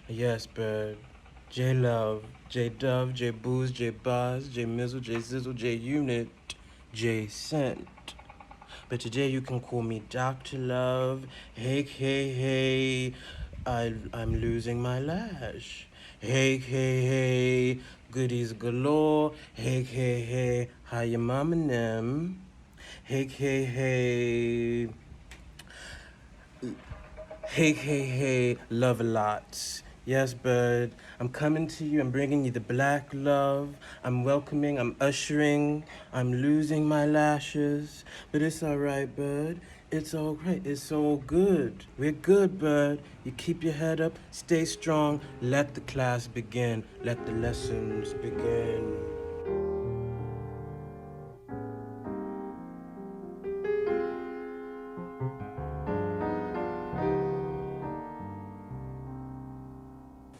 Yes, bird. J Love, J Dove, J Booze, J Boz, J Mizzle, J Zizzle, J Unit, J Cent. But today you can call me Dr. Love. Hey, hey, hey. I'm losing my lash. Hey, hey, hey. Goodies galore. Hey, hey, hey. How your mama and them? Hey, hey, hey. Hey, hey, hey, love a lot. Yes, bud. I'm coming to you. I'm bringing you the black love. I'm welcoming. I'm ushering. I'm losing my lashes. But it's all right, bud. It's all right. It's all good. We're good, bud. You keep your head up. Stay strong. Let the class begin. Let the lessons begin.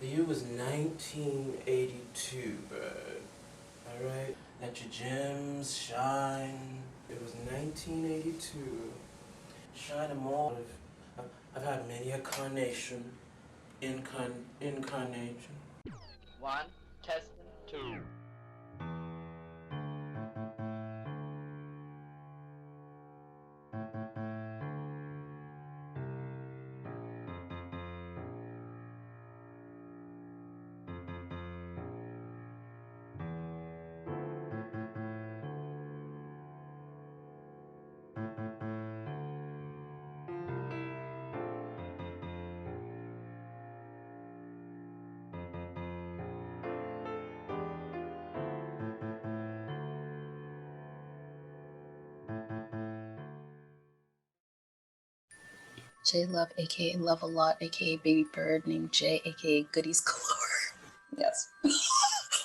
The year was 1982, bud. Alright? Let your gems shine. It was 1982. Shine them all. I've had many a carnation. Incarnation. One, test, two. J Love, aka Love a Lot, aka Baby Bird, named J, aka Goodies Galore. Yes.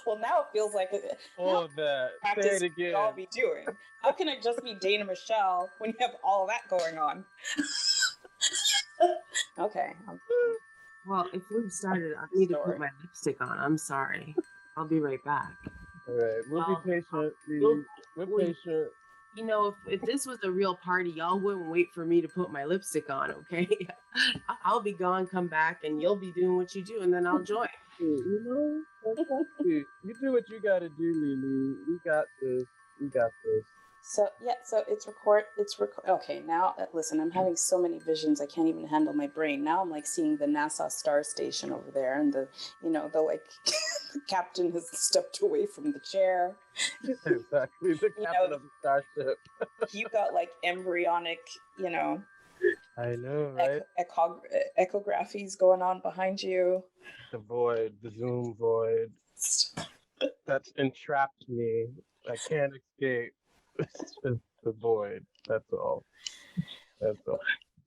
Well, now it feels like All of that. Say practice it we should all again. be doing. How can it just be Dana Michelle when you have all of that going on? Okay. Well, if we've started, I need to put Story. my lipstick on. I'm sorry. I'll be right back. All right, we'll be I'll patient. you'll, We're well, patient. if this was a real party, y'all wouldn't wait for me to put my lipstick on, okay? I'll be gone, come back, and you'll be doing what you do, and then I'll join. That's sweet. You do what you gotta do, Lily. We got this. We got this. So yeah, so it's record. Okay, now listen, I'm having so many visions I can't even handle my brain. Now I'm like seeing the NASA star station over there, and the like the captain has stepped away from the chair. Exactly. The You captain know, of the starship. you got like embryonic, I know, right? echographies going on behind you. The void, the Zoom void. That's entrapped me. I can't escape. It's just the void. That's all. That's all.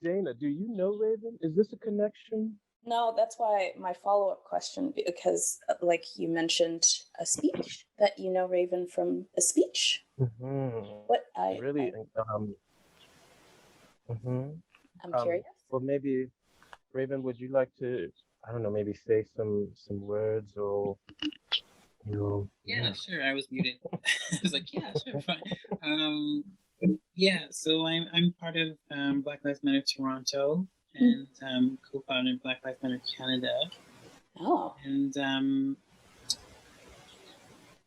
Dana, do you know Raven? Is this a connection? No, that's why my follow-up question, because like you mentioned a speech that Raven from a speech. Mm-hmm. What Really? Mm-hmm. I'm curious. Well, maybe Raven, would you like to, I don't know, maybe say some words or Yeah, yeah. sure. I was muted. I was like, yeah, sure, fine. Um, yeah, so I'm part of Black Lives Matter Toronto and co-founder of Black Lives Matter Canada. Oh. And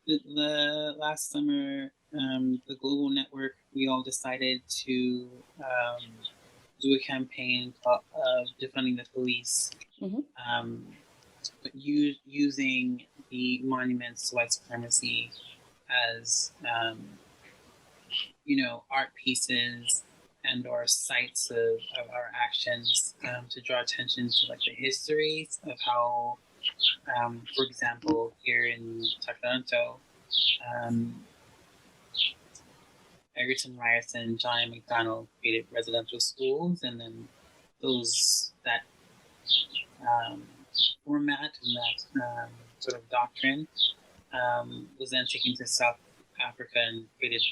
the last summer, the global network, we all decided to do a campaign of defunding the police, but using the monuments to white supremacy as art pieces and or sites of our actions, to draw attention to like the histories of how, for example, here in Toronto, um, Egerton Ryerson, John A. McDonald created residential schools, and then those that format and that sort of doctrine was then taken to South Africa and created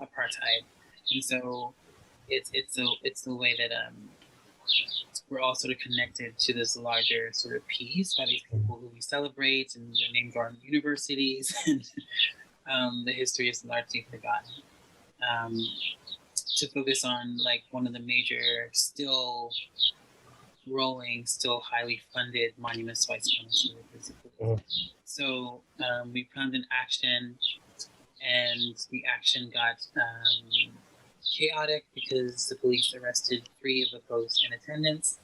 apartheid. And so it's the way that we're all sort of connected to this larger sort of piece by these people who we celebrate, and their names are on universities, and the history is largely forgotten. To focus on like one of the major still rolling, still highly funded monuments to white supremacy. So we planned an action, and the action got chaotic because the police arrested 3 of the folks in attendance,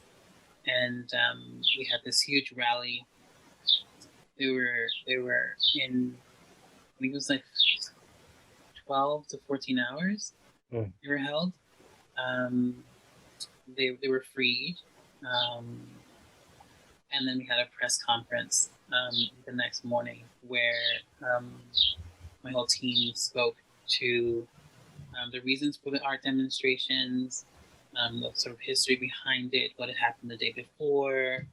and we had this huge rally. They were in, I think it was like 12 to 14 hours. They were held. They were freed, and then we had a press conference the next morning where my whole team spoke to the reasons for the art demonstrations, the sort of history behind it, what had happened the day before,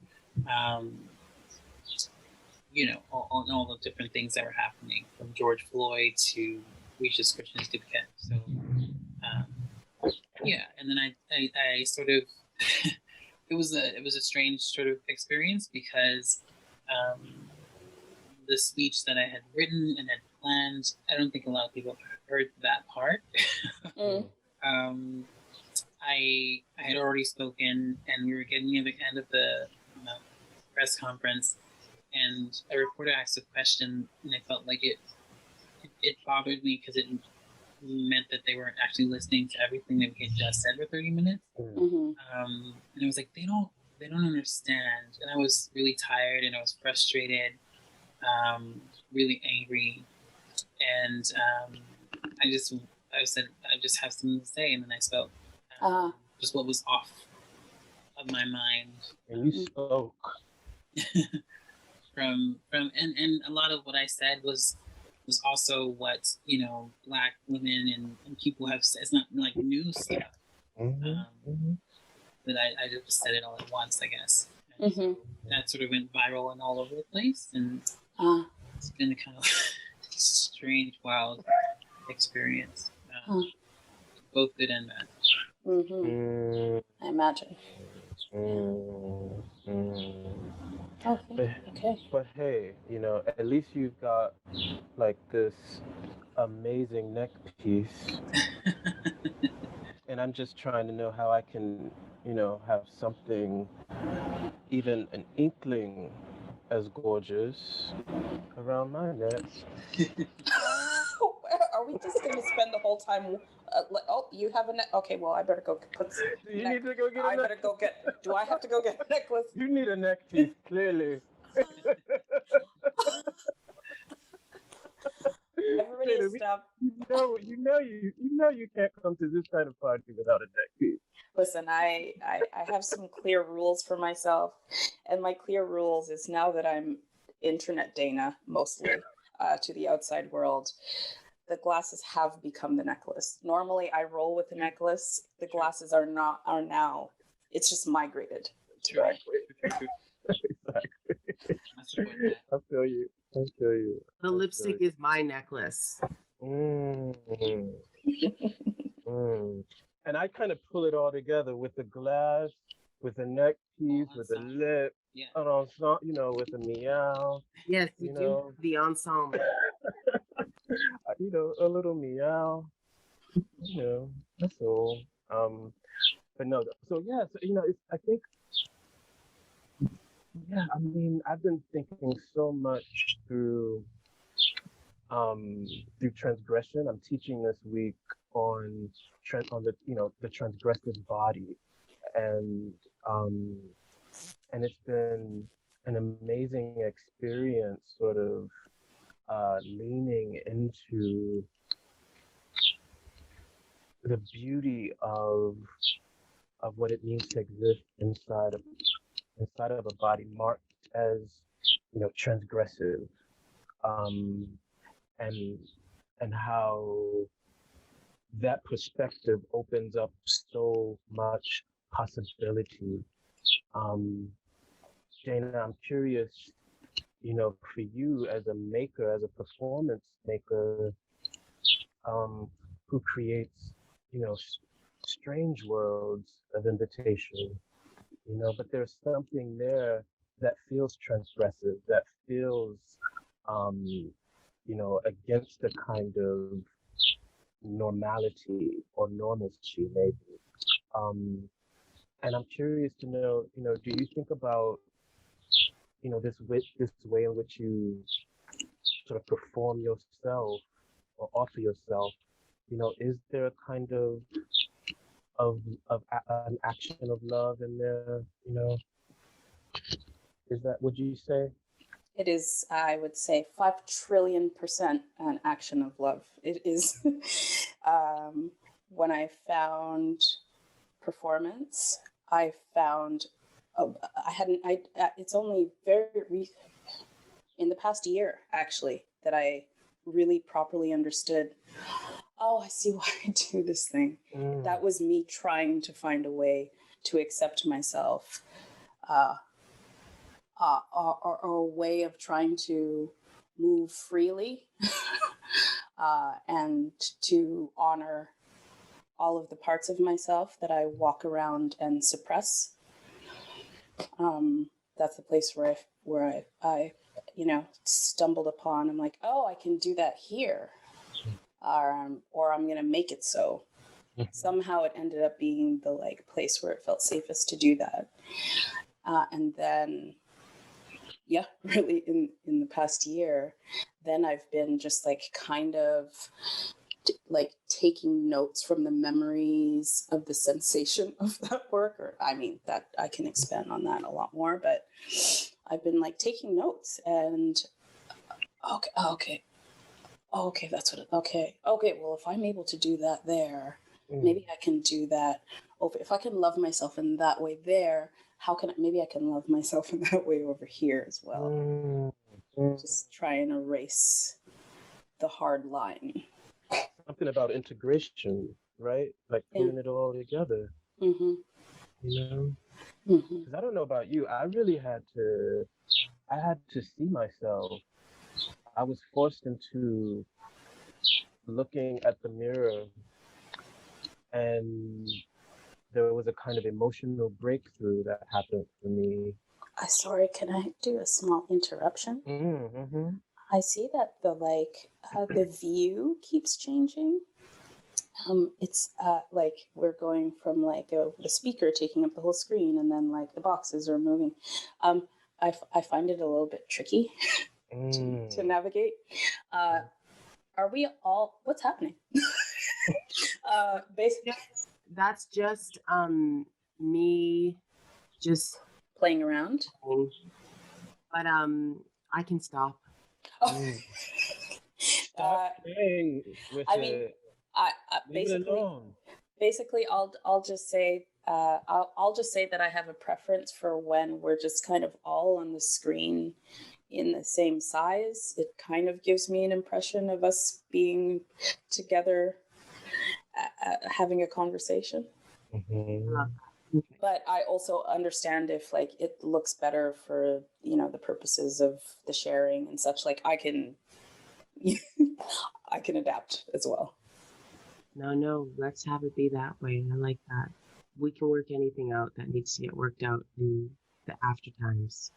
all the different things that were happening, from George Floyd to Regis Christian's Duquette. So, and then I sort of it was a strange sort of experience because the speech that I had written and had planned, I don't think a lot of people heard that part. I had already spoken, and we were getting near the end of the press conference, and a reporter asked a question, and I felt like it bothered me because it meant that they weren't actually listening to everything that we had just said for 30 minutes. And it was like, they don't understand. And I was really tired, and I was frustrated, really angry, and I said I just have something to say, and then I spoke just what was off of my mind. And you spoke. from and a lot of what I said was also what Black women and people have said. It's not like new stuff, but I just said it all at once, I guess. So that sort of went viral and all over the place, and it's been a kind of strange, wild experience, both good and bad. I imagine. Okay. But hey, at least you've got like this amazing neck piece. And I'm just trying to know how I can, have something, even an inkling as gorgeous around my neck. Are we just going to spend the whole time? You have a neck. Okay, well, I better go put. You need to go get. I better go get. Do I have to go get a necklace? You need a neck piece, clearly. Everybody is stop. You can't come to this kind of party without a neck piece. Listen, I have some clear rules for myself, and my clear rules is, now that I'm internet Dana mostly to the outside world, the glasses have become the necklace. Normally, I roll with the necklace. The glasses are now. It's just migrated. Exactly. I feel you. The lipstick is my necklace. And I kind of pull it all together with the glass, with the neck piece, with the lip, and with the meow. Yes, you do the ensemble. A little meow. That's all. But no, so yeah, I think. Yeah, I mean, I've been thinking so much through transgression. I'm teaching this week on the transgressive body, and it's been an amazing experience, sort of leaning into the beauty of what it means to exist inside of a body marked as transgressive, and how that perspective opens up so much possibility. Dana, I'm curious, for you as a maker, as a performance maker, who creates strange worlds of invitation, but there's something there that feels transgressive, that feels, against the kind of normality or normalcy, maybe. And I'm curious to know, do you think about, this way in which you sort of perform yourself or offer yourself? Is there a kind of an action of love in there? Is that, would you say? It is, I would say, 5 trillion% an action of love. It is. When I found performance, I found, I hadn't, it's only in the past year, actually, that I really properly understood, oh, I see why I do this thing. That was me trying to find a way to accept myself, or a way of trying to move freely and to honor all of the parts of myself that I walk around and suppress. That's the place where I stumbled upon. I'm like, oh, I can do that here, or I'm gonna make it so. Somehow it ended up being the place where it felt safest to do that, and then, yeah, really in the past year, then I've been just kind of taking notes from the memories of the sensation of that work, or I mean that I can expand on that a lot more, but I've been taking notes and okay, that's what well, if I'm able to do that there, maybe I can do that over. If I can love myself in that way there, maybe I can love myself in that way over here as well. Just try and erase the hard line. Something about integration, right? Like putting it all together. Mm-hmm. Because I don't know about you, I had to see myself. I was forced into looking at the mirror, and there was a kind of emotional breakthrough that happened for me. Sorry, can I do a small interruption? Mm-hmm. I see that the view keeps changing. It's we're going from the speaker taking up the whole screen, and then the boxes are moving. I find it a little bit tricky to navigate. Are we all? What's happening? Basically, that's just me just playing around. But I can stop. Stop playing with it. I Leave it alone. Basically, I'll just say I'll just say that I have a preference for when we're just kind of all on the screen in the same size. It kind of gives me an impression of us being together, having a conversation. But I also understand if it looks better for the purposes of the sharing and such. I can I can adapt as well. No, let's have it be that way. I like that. We can work anything out that needs to get worked out in the after times.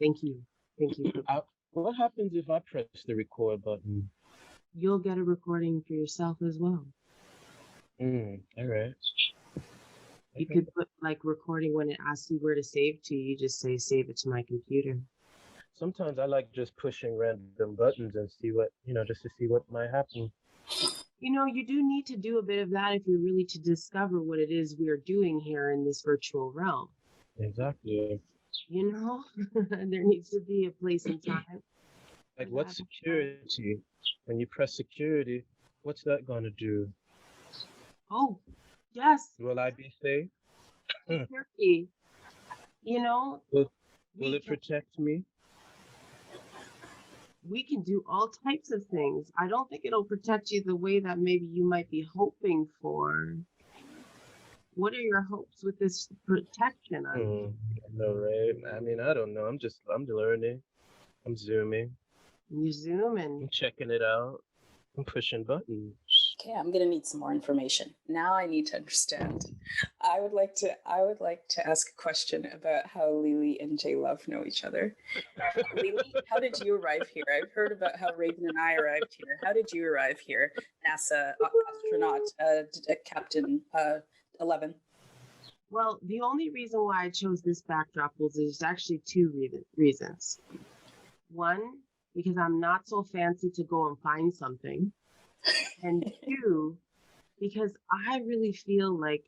Thank you. What happens if I press the record button? You'll get a recording for yourself as well. All right. You could put recording when it asks you where to save to. You just say save it to my computer. Sometimes I like just pushing random buttons and see what, just to see what might happen. You do need to do a bit of that if you're really to discover what it is we are doing here in this virtual realm. Exactly. There needs to be a place and time. What's security? When you press security, what's that gonna do? Oh, yes. Will I be safe? Security. Will it protect me? We can do all types of things. I don't think it'll protect you the way that maybe you might be hoping for. What are your hopes with this protection? No, right? I mean, I don't know. I'm learning. I'm zooming. You zoom and I'm checking it out. I'm pushing buttons. Okay, I'm gonna need some more information. Now I need to understand. I would like to ask a question about how Lily and J Love know each other. Lily, how did you arrive here? I've heard about how Raven and I arrived here. How did you arrive here? NASA astronaut, Captain 11. Well, the only reason why I chose this backdrop was there's actually two reasons. One, because I'm not so fancy to go and find something. And two, because I really feel like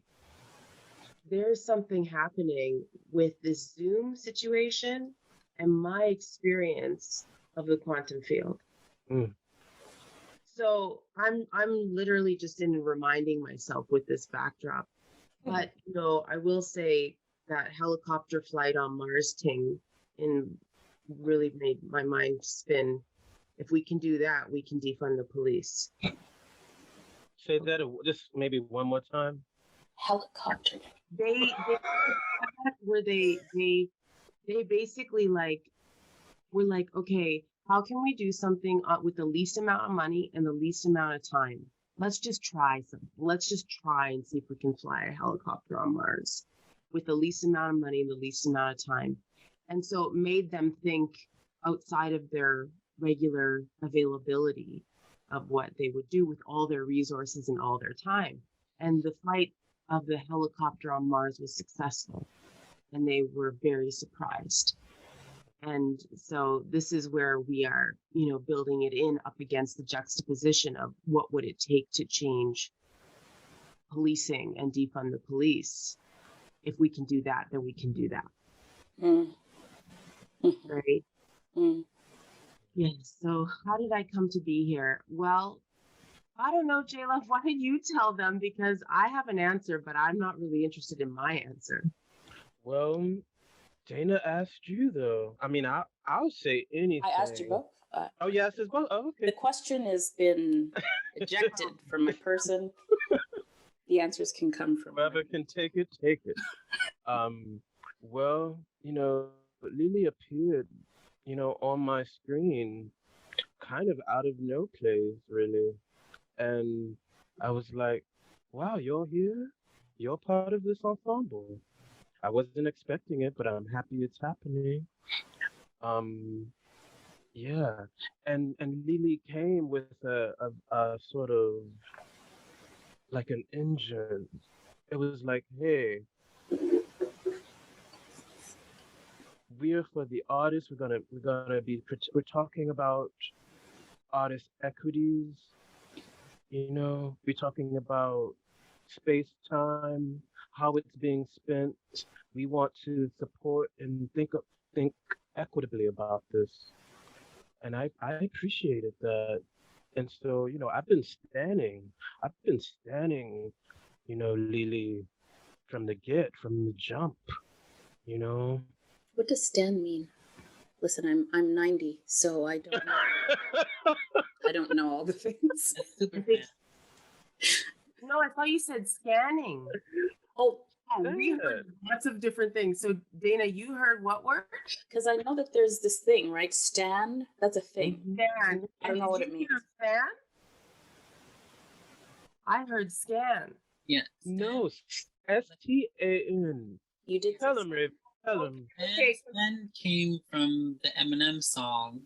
there's something happening with this Zoom situation and my experience of the quantum field. Mm. So I'm literally just in reminding myself with this backdrop. But I will say that helicopter flight on Mars thing really made my mind spin. If we can do that, we can defund the police. Say that just maybe one more time. Helicopter. They where they basically we're like, okay, how can we do something with the least amount of money and the least amount of time? Let's just try something. Let's just try and see if we can fly a helicopter on Mars with the least amount of money and the least amount of time. And so it made them think outside of their regular availability of what they would do with all their resources and all their time. And the flight of the helicopter on Mars was successful, and they were very surprised. And so this is where we are, building it in up against the juxtaposition of what would it take to change policing and defund the police. If we can do that, then we can do that. Right? Yes. So how did I come to be here? Well, I don't know, J-Love, why don't you tell them? Because I have an answer, but I'm not really interested in my answer. Well, Dana asked you though. I mean, I'll say anything. I asked you both. Oh yes, it's both. Oh, okay. The question has been ejected from my person. The answers can come from Whoever can take it, take it. Well, Lily appeared, on my screen, kind of out of no place, really. And I was like, wow, you're here? You're part of this ensemble. I wasn't expecting it, but I'm happy it's happening. Yeah. And Lily came with a sort of like an engine. It was like, hey, we're for the artists. We're talking about artist equities. We're talking about space time, how it's being spent. We want to support and think equitably about this. And I appreciated that. And so, I've been standing, Lily, from the jump, What does Stan mean? Listen, I'm 90, so I don't know. I don't know all the things. Super fan. No, I thought you said scanning. Oh, We heard lots of different things. So, Dana, you heard what word? because I know that there's this thing, right? Stan, that's a thing. Scan. I don't know what it Did you means. hear Scan? I heard scan. Yeah. No, STAN. You did Tell say him, Rafe. Tell him. Okay. Stan came from the Eminem song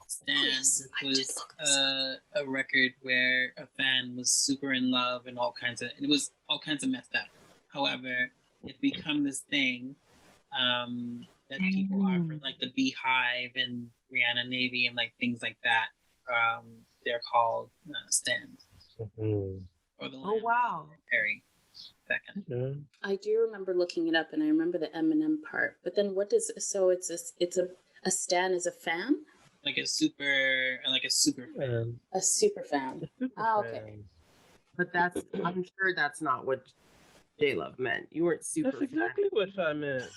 Stan, yes, I which did was look this up. a record where a fan was super in love and it was all kinds of messed up. However, it's become this thing that people are for like the Beehive and Rihanna Navy and like things like that. They're called stands. Mhm. Or the Oh, wow. Perry. That kind of Yeah. I do remember looking it up, and I remember the Eminem part. But then, it's a stan is a fan, like a super fan. a super fan. Ah, okay. Fan. But I'm sure that's not what J-Love meant. You weren't super That's exactly what I meant.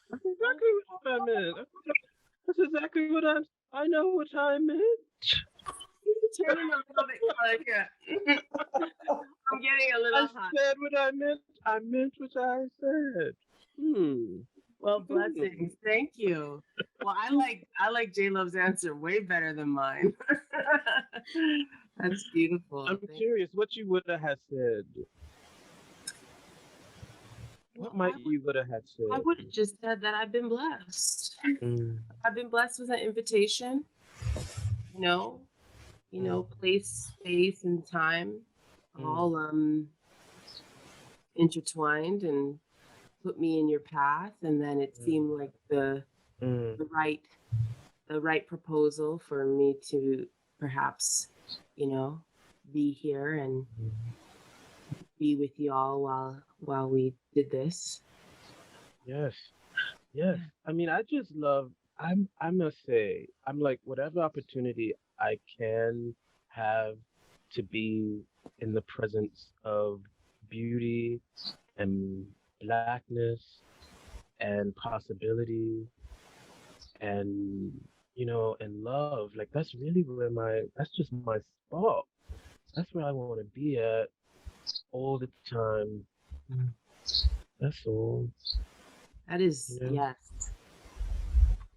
That's exactly what I meant. That's exactly what I know what I meant. Turning a little bit like I'm getting a little hot. I said what I meant. I meant what I said. Well, blessings. Thank you. Well, I like J-Love's answer way better than mine. That's beautiful. I'm curious what you would have said. What might you would have said? I would have just said that I've been blessed. I've been blessed with an invitation. Place, space, and time all intertwined, and put me in your path, and then it seemed like the Mm. the right the right proposal for me to perhaps, you know, be here and be with y'all while we did this. Yes. Yes. I mean, I just love, I must say, I'm like, whatever opportunity I can have to be in the presence of beauty and blackness and possibility and, and love, like, that's really where that's just my spot. That's where I want to be at all the time. That's all. That is, Yeah. yes,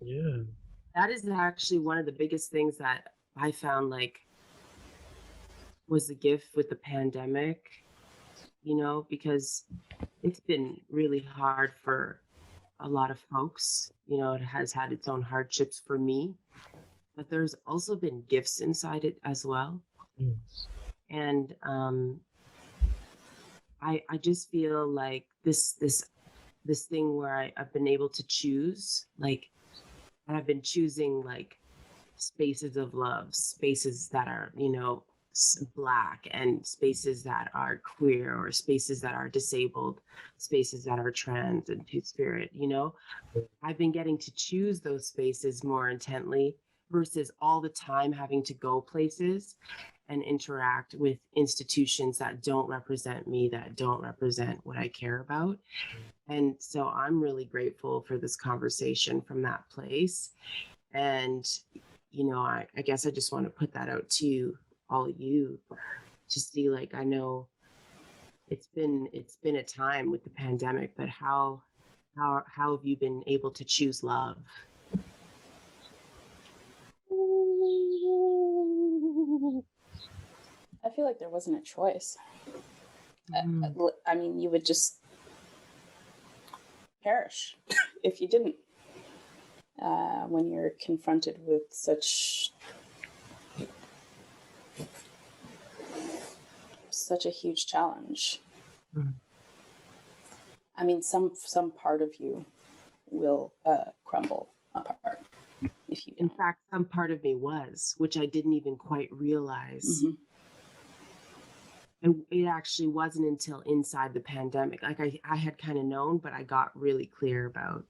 Yeah. that is actually one of the biggest things that I found like was the gift with the pandemic, because it's been really hard for a lot of folks. It has had its own hardships for me, but there's also been gifts inside it as well. Mm. And I just feel like this thing where I've been able to choose, like I've been choosing like spaces of love, spaces that are, black, and spaces that are queer, or spaces that are disabled, spaces that are trans and two-spirit. I've been getting to choose those spaces more intently versus all the time having to go places and interact with institutions that don't represent me, that don't represent what I care about. And so I'm really grateful for this conversation from that place. And, I guess I just want to put that out to all of you to see, like, I know it's been a time with the pandemic, but how have you been able to choose love? I feel like there wasn't a choice. Mm. I mean, you would just perish if you didn't. When you're confronted with such a huge challenge, Mm. I mean, some part of you will crumble apart if you In don't. fact, some part of me was, which I didn't even quite realize. Mhm. And it actually wasn't until inside the pandemic. Like I had kind of known, but I got really clear about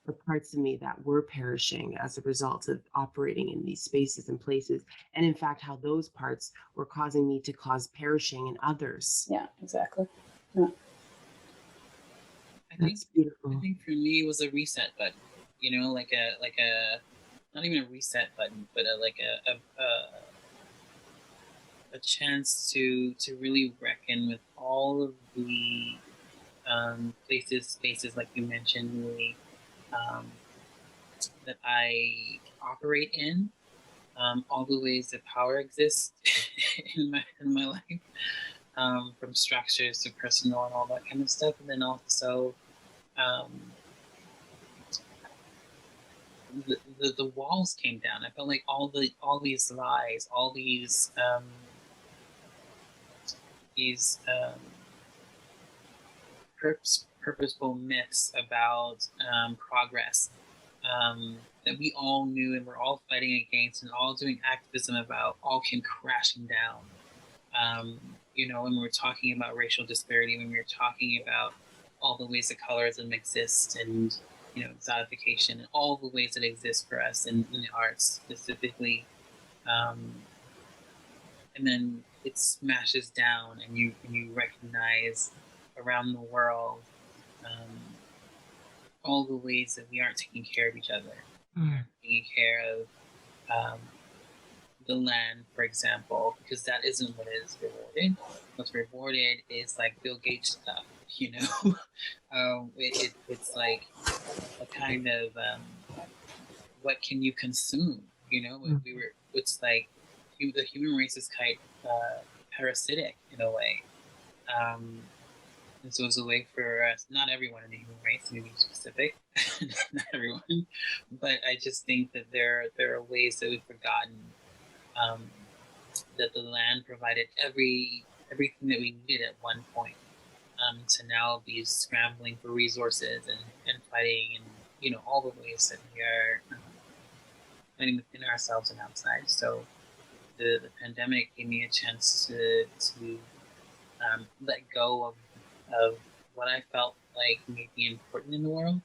the parts of me that were perishing as a result of operating in these spaces and places. And in fact, how those parts were causing me to cause perishing in others. Yeah, exactly. Yeah. I think That's beautiful. I think for me it was a reset button. Like a not even a reset button, but a chance to really reckon with all of the spaces like you mentioned, really, that I operate in, all the ways that power exists in my life, from structures to personal and all that kind of stuff, and then also um, the walls came down. I felt like all these lies, all these purposeful myths about progress, that we all knew and we're all fighting against and all doing activism about, all came crashing down. When we were talking about racial disparity, when we were talking about all the ways that colorism exists, and exotification, and all the ways that exist for us in the arts specifically, and then it smashes down, and you recognize around the world, all the ways that we aren't taking care of each other, taking care of the land, for example, because that isn't what is rewarded. What's rewarded is like Bill Gates stuff, it's like a kind of what can you consume? It's like the human race is quite parasitic in a way. And so it's a way for us, not everyone in the human race, to be specific, not everyone, but I just think that there are ways that we've forgotten, that the land provided everything that we needed at one point. to now be scrambling for resources and fighting and all the ways that we are fighting within ourselves and outside. So the pandemic gave me a chance to let go of what I felt like may be important in the world,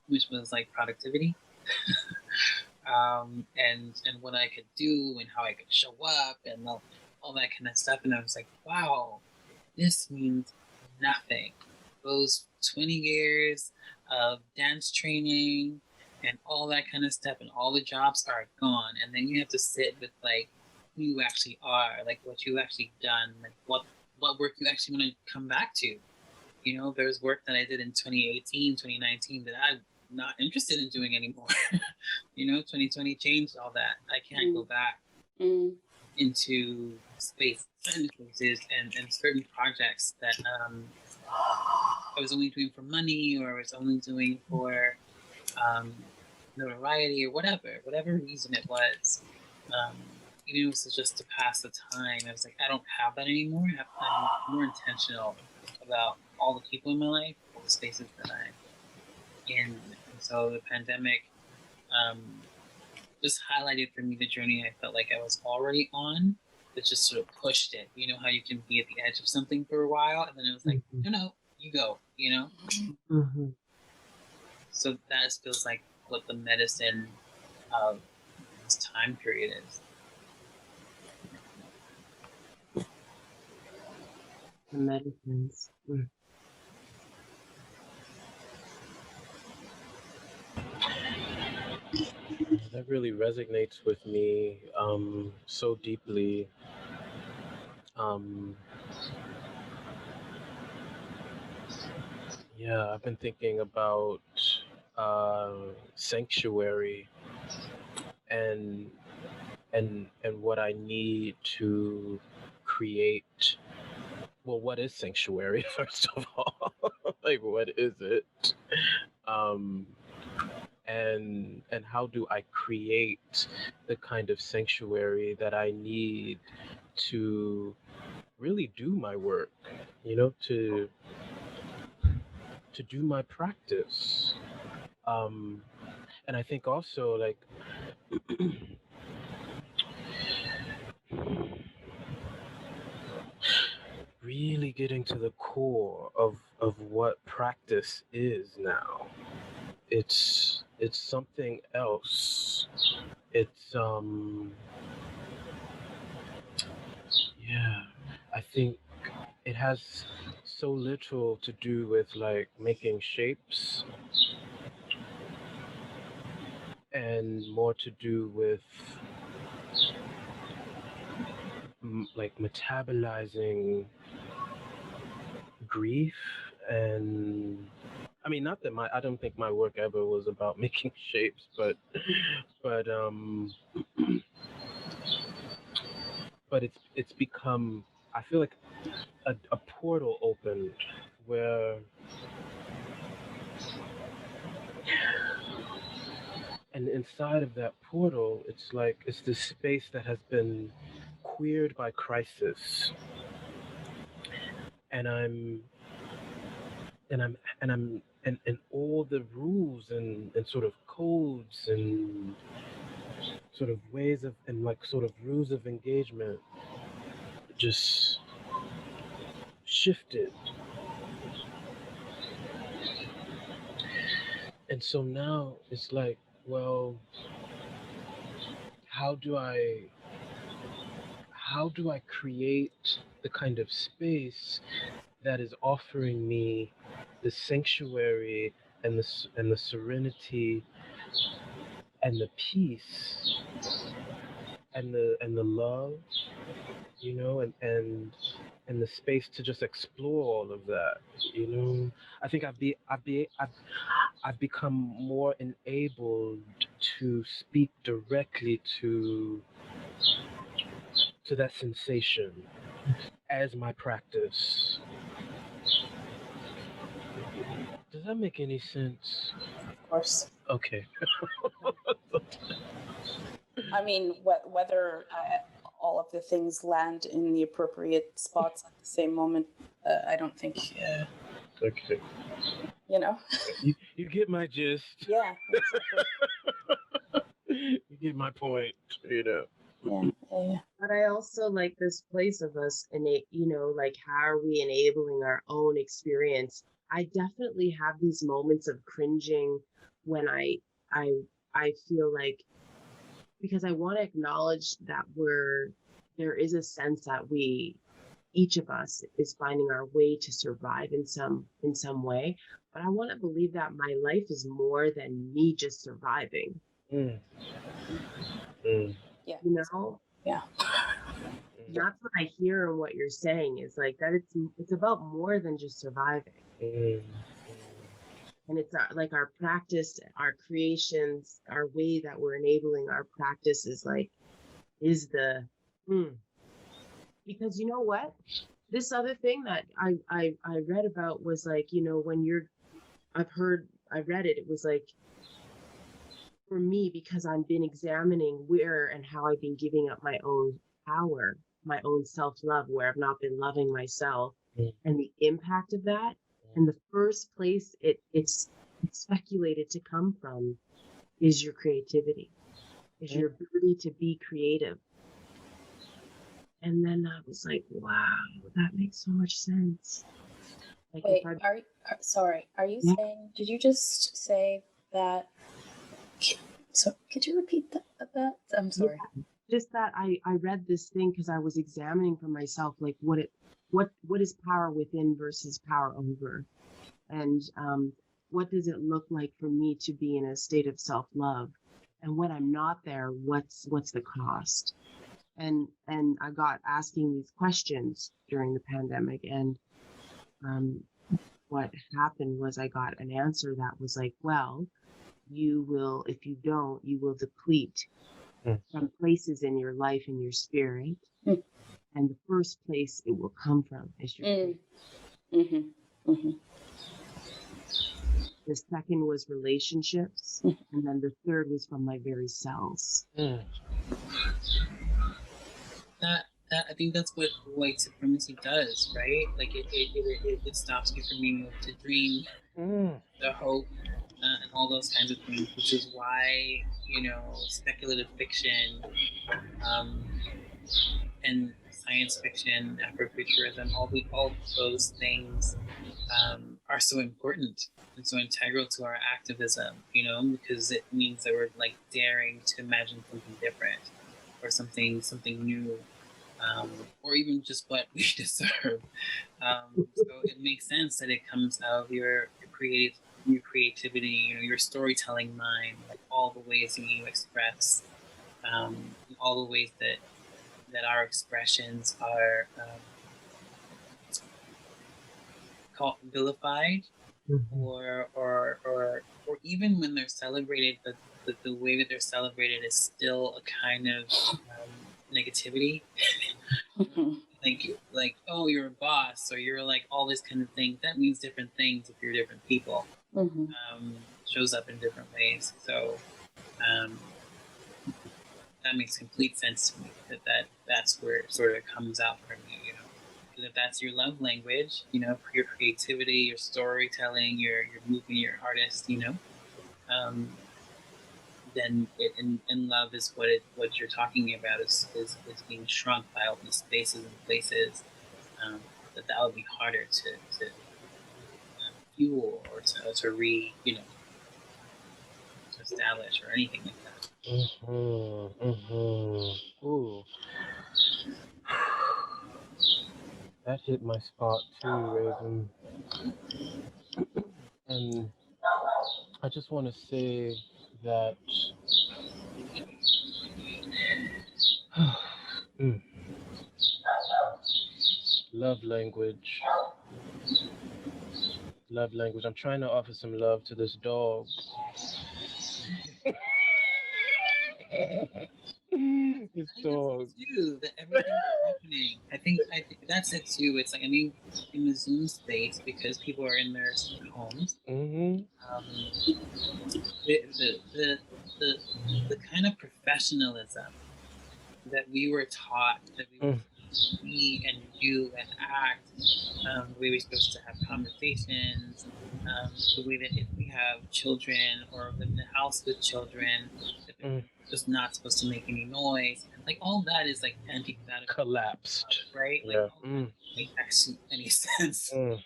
which was like productivity. And what I could do and how I could show up and all that kind of stuff. And I was like, wow, this means nothing. Those 20 years of dance training and all that kind of stuff and all the jobs are gone. And then you have to sit with like who you actually are, like what you actually done, like what work you actually want to come back to. There's work that I did in 2018, 2019 that I'm not interested in doing anymore. 2020 changed all that. I can't go back into certain spaces and certain projects that I was only doing for money, or I was only doing for notoriety, or whatever reason it was. Even if it was just to pass the time, I was like, I don't have that anymore. I'm more intentional about all the people in my life, all the spaces that I'm in. And so the pandemic just highlighted for me the journey I felt like I was already on, but just sort of pushed it. You know how you can be at the edge of something for a while, and then it was like, no, you go, Mm-hmm. So that feels like what the medicine of this time period is. The medicines. That really resonates with me so deeply. Yeah, I've been thinking about sanctuary and what I need to create. Well, what is sanctuary, first of all? Like, what is it? Um, and how do I create the kind of sanctuary that I need to really do my work, to do my practice. And I think also like really getting to the core of what practice is now. It's something else. It's yeah, I think it has so little to do with like making shapes and more to do with like metabolizing grief. And I mean, not that I don't think my work ever was about making shapes, but but um but it's become, I feel like a portal opened where, and inside of that portal, it's like it's this space that has been queered by crisis, and and all the rules and sort of codes and sort of ways of, and like sort of rules of engagement just shifted. And so now it's like, well, how do I create the kind of space that is offering me the sanctuary and the serenity and the peace and the love, and the space to just explore all of that. I think I've become more enabled to speak directly to that sensation as my practice. Does that make any sense? Of course. Okay. I mean, whether all of the things land in the appropriate spots at the same moment. I don't think, Okay. you know. You get my gist. Yeah, exactly. You get my point. You know. Yeah. But I also like this place of us, and like how are we enabling our own experience? I definitely have these moments of cringing when I feel like, because I want to acknowledge that there is a sense that each of us is finding our way to survive in some way. But I want to believe that my life is more than me just surviving. Mm. Mm. Yeah. You know? Yeah. That's what I hear in what you're saying, is like that it's about more than just surviving. Mm. And it's like our practice, our creations, our way that we're enabling our practice is because you know what? This other thing that I read about was like, when I read it, it was like, for me, because I've been examining where and how I've been giving up my own power, my own self-love, where I've not been loving myself, and the impact of that. And the first place it's speculated to come from is your creativity, is your ability to be creative. And then I was like, wow, that makes so much sense. Like, Wait, if sorry, are you Yeah. saying, did you just say that? So could you repeat that? I'm sorry. just that I read this thing because I was examining for myself, like what is power within versus power over, and what does it look like for me to be in a state of self-love, and when I'm not there, what's the cost? And I got asking these questions during the pandemic, and what happened was I got an answer that was like, well, you will, if you don't, you will deplete from places in your life and your spirit. Mm. And the first place it will come from is your Mm. Mm-hmm. Mm-hmm. The second was relationships, and then the third was from my very cells. Mm. That I think that's what white supremacy does, right? Like it stops you from being able to dream, the hope, and all those kinds of things, which is why speculative fiction, and science fiction, Afrofuturism, all those things are so important and so integral to our activism. Because it means that we're like daring to imagine something different or something new. Or even just what we deserve. So it makes sense that it comes out of your creativity, your storytelling mind, like all the ways that you express, all the ways that our expressions are called vilified, or even when they're celebrated, the way that they're celebrated is still a kind of negativity. like oh, you're a boss, or you're like all this kind of thing. That means different things if you're different people. Mm-hmm. Shows up in different ways. So that makes complete sense to me. That's where it sort of comes out from you. Because if that's your love language, your creativity, your storytelling, your movement, your artist, then and love is what you're talking about is being shrunk by all these spaces and places, that would be harder to fuel or to to establish or anything like that. Ooh. That hit my spot too, Raven. And I just want to say that love language. Love language. I'm trying to offer some love to this dog. This dog. Too, that everything's happening. I think that's it too. It's like, in the Zoom space, because people are in their homes. Mm-hmm. The kind of professionalism that we were taught that we were supposed to be and do and act, the way we're supposed to have conversations, the way that if we have children or live in a house with children, that they're just not supposed to make any noise. And like all that is like antithetical, Collapsed. right? Like Yeah. all that doesn't make actually any sense. Mm.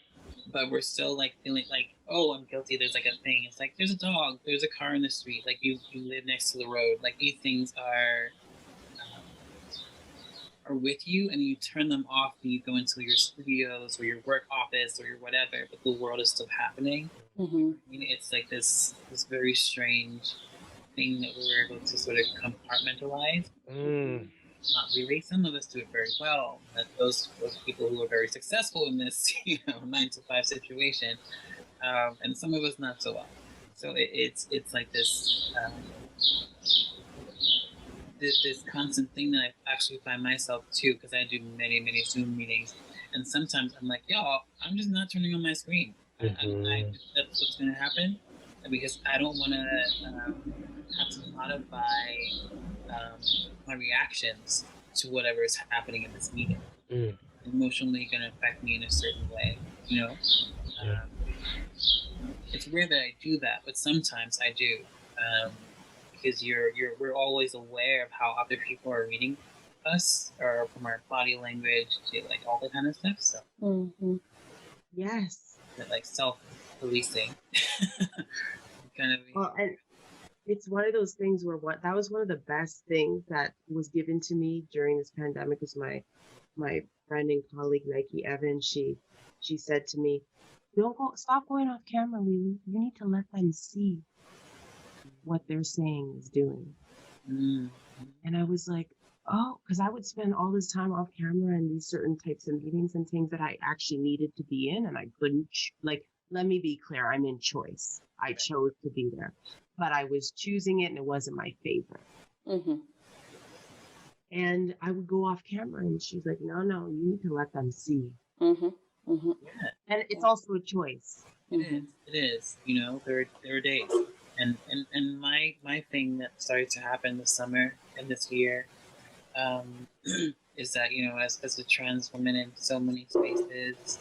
But we're still like feeling like, oh, I'm guilty. There's like a thing. It's like there's a dog, there's a car in the street. Like you live next to the road. Like these things are with you, and you turn them off when you go into your studios or your work office or your whatever. But the world is still happening. Mm-hmm. I mean, it's like this very strange thing that we were able to sort of compartmentalize. Mm. Not really. Some of us do it very well. That those people who are very successful in this, 9 to 5 situation, and some of us not so well. So it's like this this constant thing that I actually find myself too, because I do many Zoom meetings, and sometimes I'm like, y'all, I'm just not turning on my screen. I that's what's going to happen, because I don't want to have to modify my reactions to whatever is happening in this meeting. Emotionally going to affect me in a certain way, it's rare that I do that, but sometimes I do, because we're always aware of how other people are reading us, or from our body language to like all that kind of stuff. So Yes. that like self-policing kind of. Well, and it's one of those things where that was one of the best things that was given to me during this pandemic was my friend and colleague Nike Evans. She said to me, stop going off camera, Lily. You need to let them see what they're saying is doing. And I was like, oh, because I would spend all this time off camera in these certain types of meetings and things that I actually needed to be in, and I couldn't. Let me be clear, I'm in choice. I chose to be there, but I was choosing it, and it wasn't my favorite. Mm-hmm. And I would go off camera, and she's like, no, you need to let them see. Mm-hmm. Mm-hmm. Yeah, and it's also a choice. it is. There are days. And my thing that started to happen this summer and this year is that, as a trans woman in so many spaces,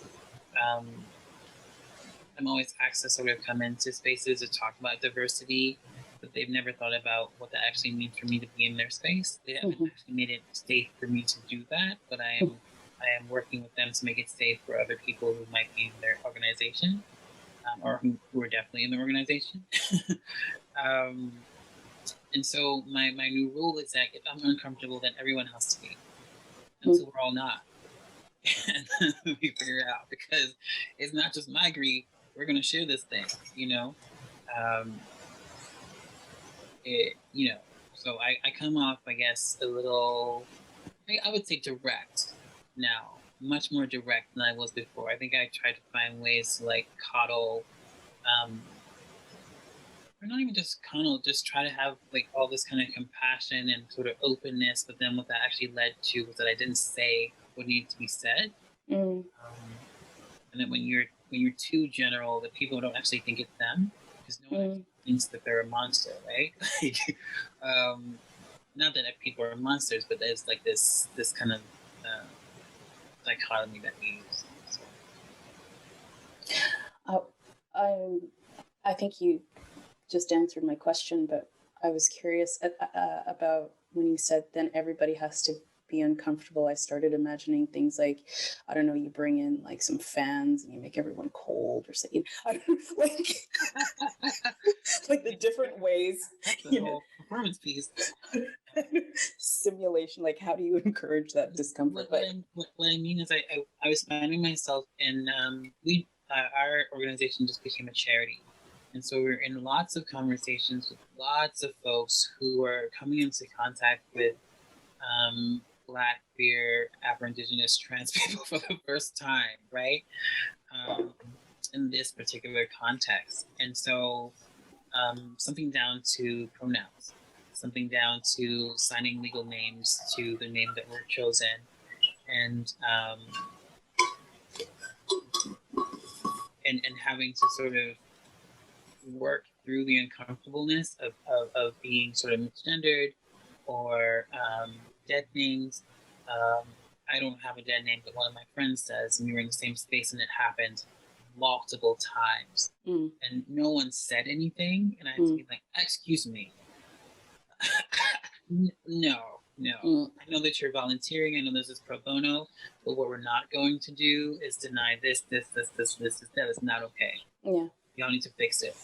I'm always asked to sort of come into spaces to talk about diversity, but they've never thought about what that actually means for me to be in their space. They haven't actually made it safe for me to do that, but I am working with them to make it safe for other people who might be in their organization. Or who are definitely in the organization. And so my new rule is that if I'm uncomfortable, then everyone has to be. Until we're all not. And then we figure it out, because it's not just my grief. We're going to share this thing, So I come off, I guess, a little, I would say direct now. Much more direct than I was before. I think I tried to find ways to like coddle, or not even just coddle, just try to have like all this kind of compassion and sort of openness. But then what that actually led to was that I didn't say what needed to be said. And then when you're too general, that people don't actually think it's them, because no one thinks that they're a monster, right? Not that people are monsters, but there's like this kind of dichotomy that we use. So. I think you just answered my question, but I was curious about when you said then everybody has to be uncomfortable. I started imagining things like, I don't know, you bring in like some fans and you make everyone cold, or something. I don't know, like the different ways. That's the whole performance piece. Simulation, like how do you encourage that discomfort? What I mean is I was finding myself in our organization just became a charity, and so we're in lots of conversations with lots of folks who are coming into contact with Black, queer, Afro-Indigenous, trans people for the first time, right? In this particular context, and so something down to pronouns, something down to signing legal names to the name that we're chosen, and having to sort of work through the uncomfortableness of being sort of misgendered, or dead names. I don't have a dead name, but one of my friends does, and we were in the same space, and it happened multiple times, and no one said anything, and I had to be like, "Excuse me, no." I know that you're volunteering. I know this is pro bono, but what we're not going to do is deny this. That is not okay. Yeah. Y'all need to fix it.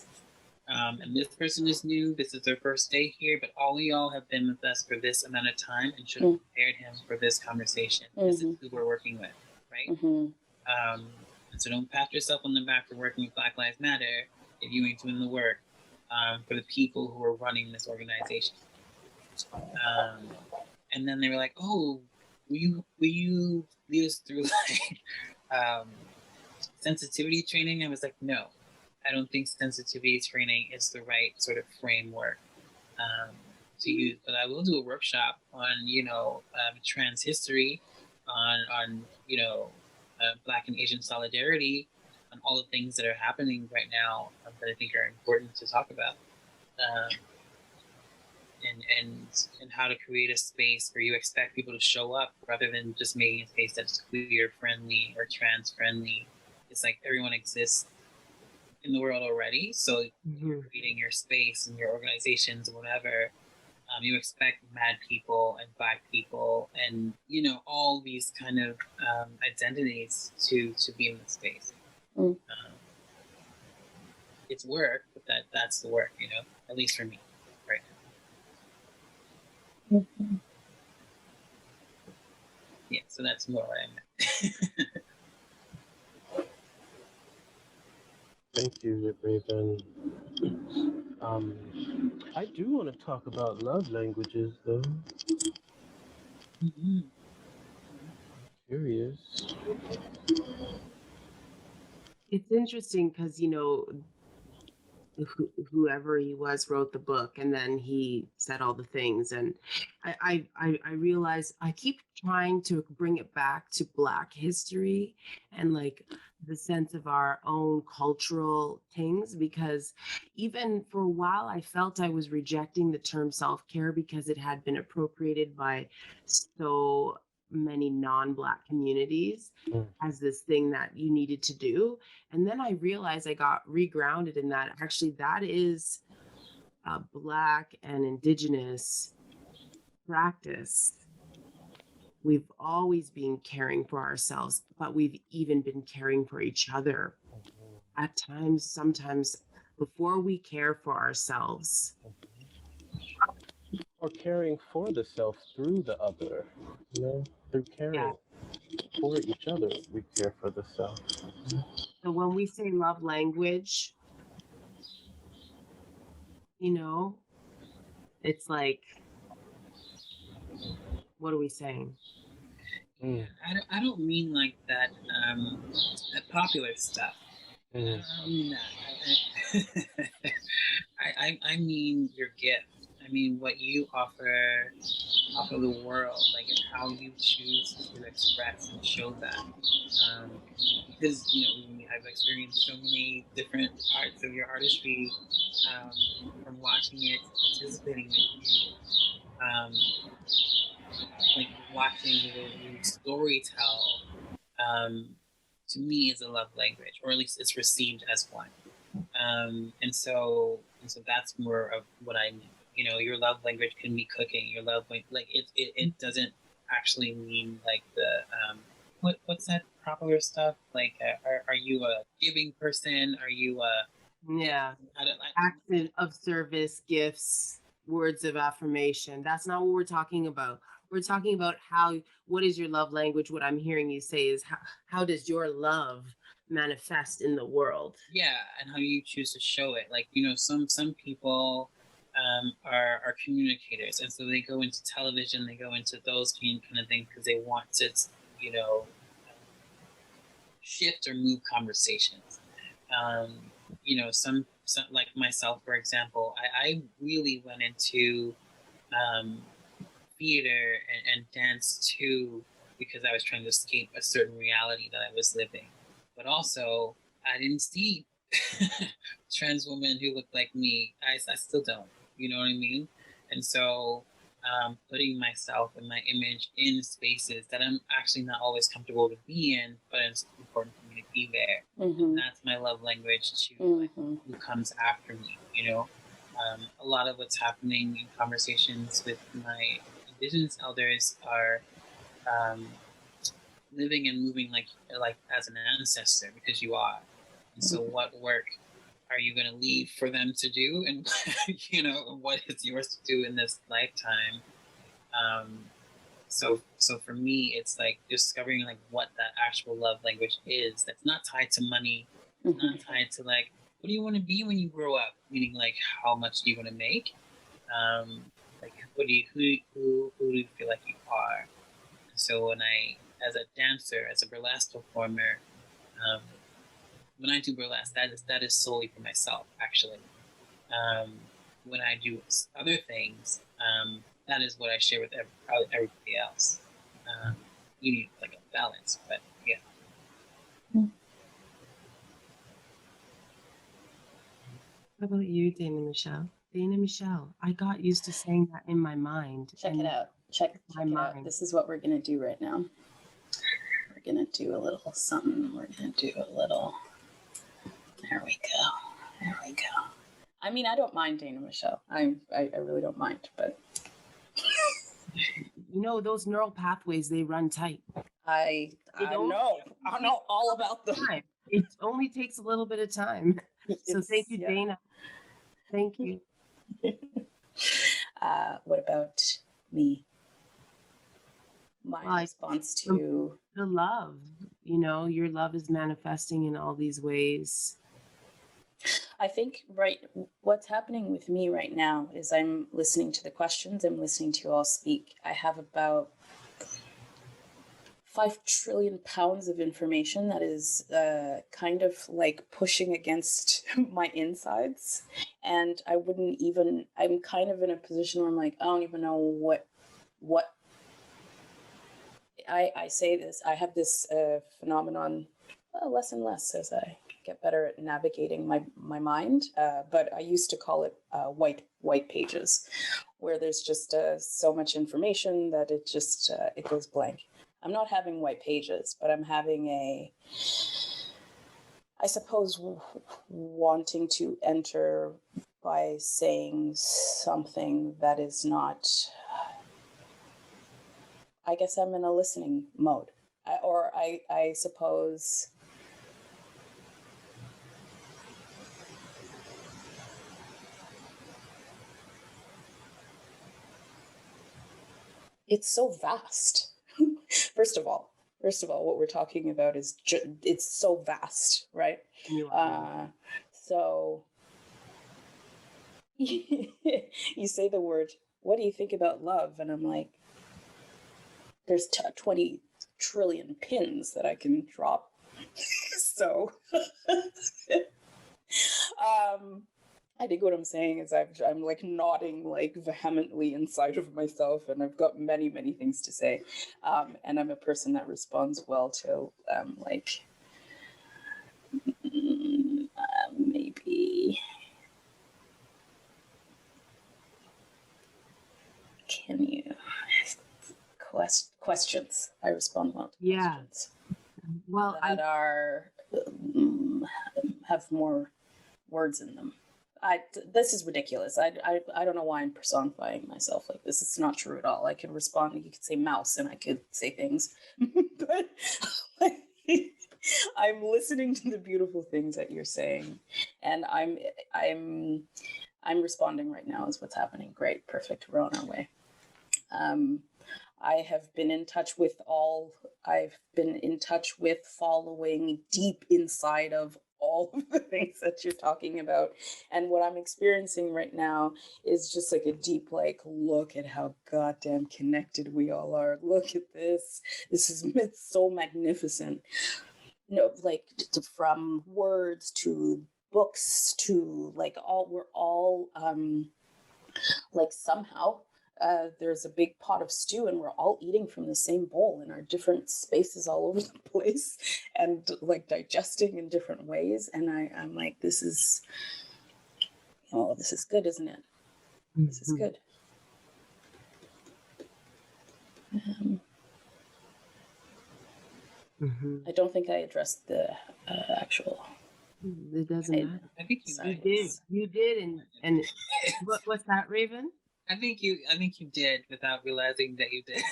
And this person is new. This is their first day here, but all of y'all have been with us for this amount of time and should have prepared him for this conversation. This is who we're working with, right? So don't pat yourself on the back for working with Black Lives Matter if you ain't doing the work for the people who are running this organization. And then they were like, "Oh, will you lead us through like sensitivity training?" I was like, "No, I don't think sensitivity training is the right sort of framework to use. But I will do a workshop on trans history, on Black and Asian solidarity, on all the things that are happening right now that I think are important to talk about." And how to create a space where you expect people to show up rather than just making a space that's queer friendly or trans friendly. It's like everyone exists in the world already, so you're creating your space and your organizations and whatever. You expect mad people and Black people and all these kind of identities to be in the space. It's work, but that's the work, at least for me. Yeah, so that's more what I meant. Thank you, Raven. I do want to talk about love languages, though. Curious. It's interesting because whoever he was wrote the book, and then he said all the things, and I realized I keep trying to bring it back to Black history and like the sense of our own cultural things, because even for a while I felt I was rejecting the term self-care because it had been appropriated by so many non-Black communities as this thing that you needed to do. And then I realized I got regrounded in that actually that is a Black and Indigenous practice. We've always been caring for ourselves, but we've even been caring for each other. At times, sometimes before we care for ourselves. Or caring for the self through the other, through caring for each other, we care for the self. So when we say love language, it's like, what are we saying? Yeah, I don't mean like that popular stuff. I don't mean that. I mean your gift. I mean what you offer the world, like how you choose to express and show that. Because I've experienced so many different parts of your artistry from watching it, participating with you, like watching you story tell. To me is a love language, or at least it's received as one. And so that's more of what I mean. Your love language can be cooking. Your love like it doesn't actually mean like the what's that popular stuff? Like are you a giving person? Are you a acts of service, gifts, words of affirmation? That's not what we're talking about. We're talking about what is your love language? What I'm hearing you say is how does your love manifest in the world? Yeah, and how you choose to show it. Like, some people are communicators, and so they go into television, they go into those kind of things because they want to, shift or move conversations. Some like myself, for example, I really went into theater and dance too because I was trying to escape a certain reality that I was living. But also, I didn't see trans women who looked like me. I still don't. You know what I mean? And so putting myself and my image in spaces that I'm actually not always comfortable to be in, but it's important for me to be there. Mm-hmm. That's my love language to Mm-hmm. who comes after me, a lot of what's happening in conversations with my indigenous elders are living and moving like as an ancestor, because you are. And so what work are you going to leave for them to do, and what is yours to do in this lifetime? So for me, it's like discovering like what that actual love language is, that's not tied to money, not tied to like what do you want to be when you grow up, meaning like how much do you want to make, like who do you feel like you are. So when I, as a dancer, as a burlesque performer, when I do burlesque, that is solely for myself, actually. When I do other things, that is what I share with everybody else. You need like a balance, but yeah. How about you, Dana Michelle? Dana Michelle, I got used to saying that in my mind. Check it out. Check it out. mind. This is what we're gonna do right now. We're gonna do a little something. We're gonna do a little. There we go. There we go. I mean, I don't mind Dana Michelle. I really don't mind, but Those neural pathways, they run tight. I know all about them. It only takes a little bit of time. So thank you, yeah. Dana. Thank you. What about me? My response to the love. Your love is manifesting in all these ways. I think what's happening with me right now is I'm listening to the questions. I'm listening to you all speak. I have about 5 trillion pounds of information that is kind of like pushing against my insides. And I'm kind of in a position where I'm like, I don't even know what I say this. I have this phenomenon less and less as I get better at navigating my mind. But I used to call it white pages, where there's just so much information that it just it goes blank. I'm not having white pages, but I'm having I suppose, wanting to enter by saying something that is not. I guess I'm in a listening mode, I suppose. It's so vast. First of all, what we're talking about is it's so vast, right? So you say the word, what do you think about love? And I'm like, there's 20 trillion pins that I can drop. So I think what I'm saying is I'm like nodding like vehemently inside of myself, and I've got many, many things to say. And I'm a person that responds well to like maybe. Can you questions? I respond well to questions. Well, that have more words in them. This is ridiculous. I don't know why I'm personifying myself like this. It's not true at all. I could respond. You could say mouse, and I could say things, but I'm listening to the beautiful things that you're saying, and I'm responding right now. Is what's happening. Great, perfect. We're on our way. I have been in touch with following deep inside of all of the things that you're talking about. And what I'm experiencing right now is just like a deep, like, look at how goddamn connected we all are. Look at this. It's so magnificent. Like from words to books to like we're all like somehow there's a big pot of stew, and we're all eating from the same bowl in our different spaces all over the place, and like digesting in different ways. And I'm like, this is good, isn't it? This is good. I don't think I addressed the actual. It doesn't I- matter. I think you Sorry. did. You did, and what's that, Raven? I think you did without realizing that you did.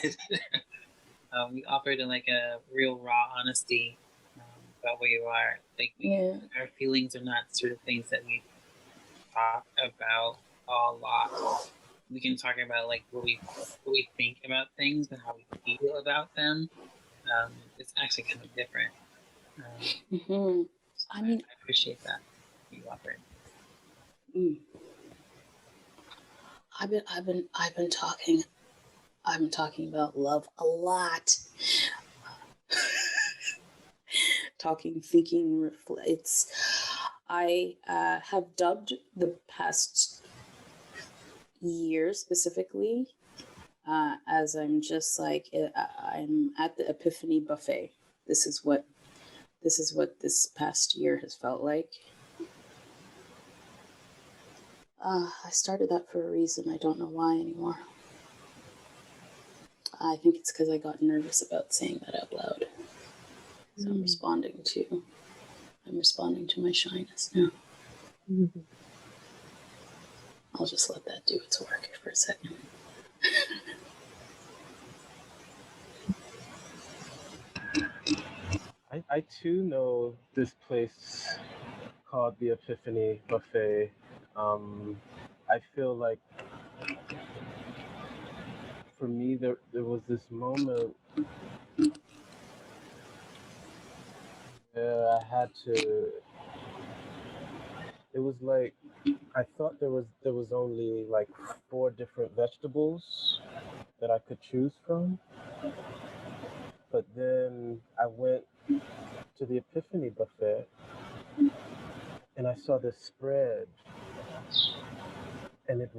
We offered in like a real raw honesty about where you are. Like our feelings are not sort of things that we talk about a lot. We can talk about like what we think about things and how we feel about them. It's actually kind of different. Mhm. I mean, I appreciate that you offered. I've been talking about love a lot. Thinking, I have dubbed the past year specifically as I'm just like, I'm at the Epiphany buffet. This is what this past year has felt like. I started that for a reason. I don't know why anymore. I think it's because I got nervous about saying that out loud. So I'm responding to my shyness now. I'll just let that do its work for a second. I too know this place called the Epiphany Buffet. I feel like for me there was this moment where I had to. It was like I thought there was only like 4 different vegetables that I could choose from, but then I went to the Epiphany Buffet and I saw this spread, and and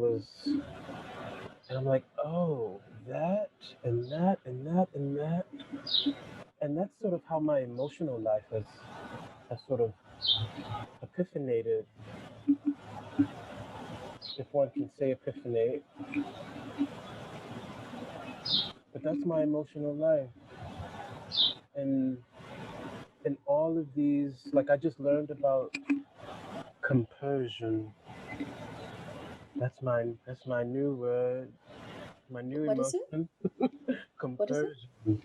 I'm like, oh, that and that and that and that, and that's sort of how my emotional life has sort of epiphanated, if one can say epiphanate. But that's my emotional life, and all of these, like I just learned about compersion. That's my new word, my new What is it? emotion. What is it? Compersion.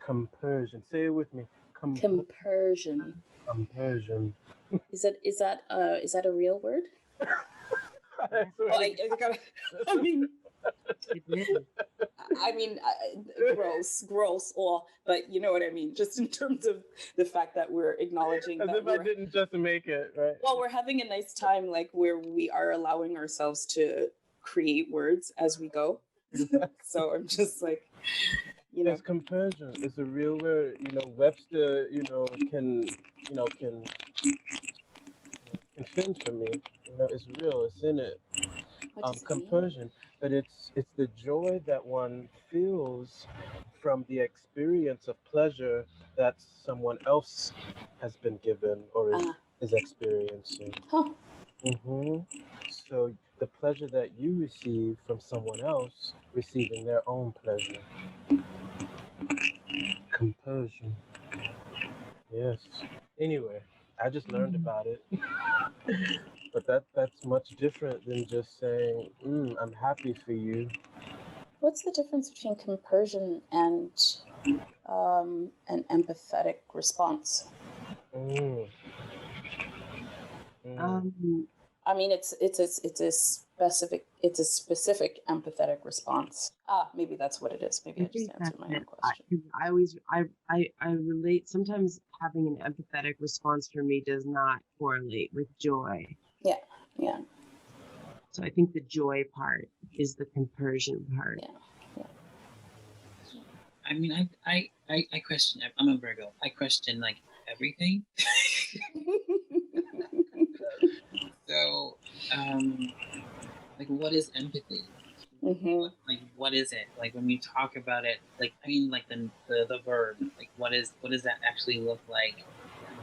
Compersion. Say it with me. Compersion. Compersion. Is that a real word? I mean, It is. gross, but you know what I mean. Just in terms of the fact that we're acknowledging As that if I didn't just make it, right? well, we're having a nice time, like where we are allowing ourselves to create words as we go. So I'm just like, It's compersion. It's a real word. Webster, can fend for me. It's real. It's in it. what does it mean? Compersion, but it's the joy that one feels from the experience of pleasure that someone else has been given or is experiencing. Huh. So the pleasure that you receive from someone else receiving their own pleasure. Compersion. Yes. Anyway, I just learned about it. But that's much different than just saying, I'm happy for you. What's the difference between compersion and an empathetic response? I mean, it's a specific empathetic response. Maybe that's what it is. Maybe I just answered my own question. I relate. Sometimes having an empathetic response for me does not correlate with joy. Yeah. So I think the joy part is the compersion part. Yeah. I mean, I question. I'm a Virgo. I question like everything. So, like, what is empathy? What is it? Like when we talk about it, like I mean, like the verb. Like, what does that actually look like?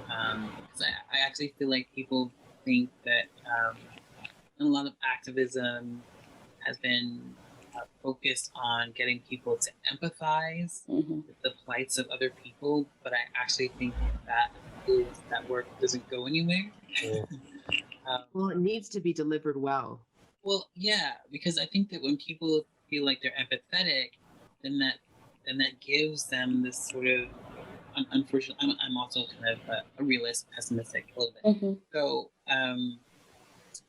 Because I actually feel like people think that a lot of activism has been focused on getting people to empathize Hmm. with the plights of other people, but I actually think that work doesn't go anywhere. um, Well, it needs to be delivered well. well, yeah, because I think that when people feel like they're empathetic, then that gives them this sort of unfortunately, I'm also kind of a realist, pessimistic a little bit. Hmm. So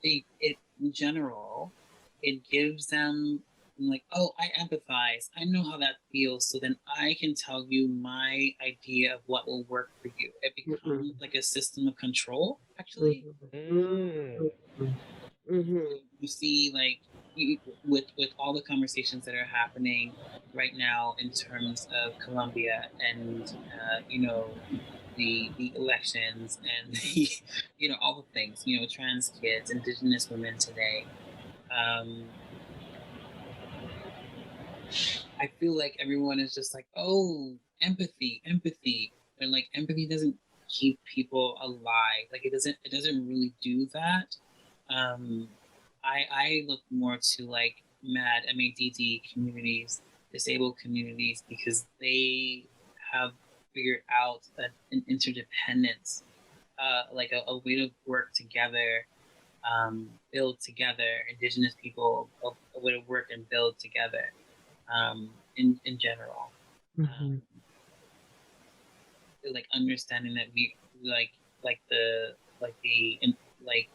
it in general, it gives them like, oh, I empathize. I know how that feels. So then I can tell you my idea of what will work for you. It becomes like a system of control, actually. Mm. You see, like with all the conversations that are happening right now in terms of Colombia and the elections and the all the things, trans kids, indigenous women today. Um, I feel like everyone is just like, oh, empathy, empathy, and like empathy doesn't keep people alive. Like it doesn't really do that. Um, I look more to like MADD communities, disabled communities, because they have figured out an interdependence, like a way to work together, build together. Indigenous people, a way to work and build together, in general. Um, like understanding that we like the like the like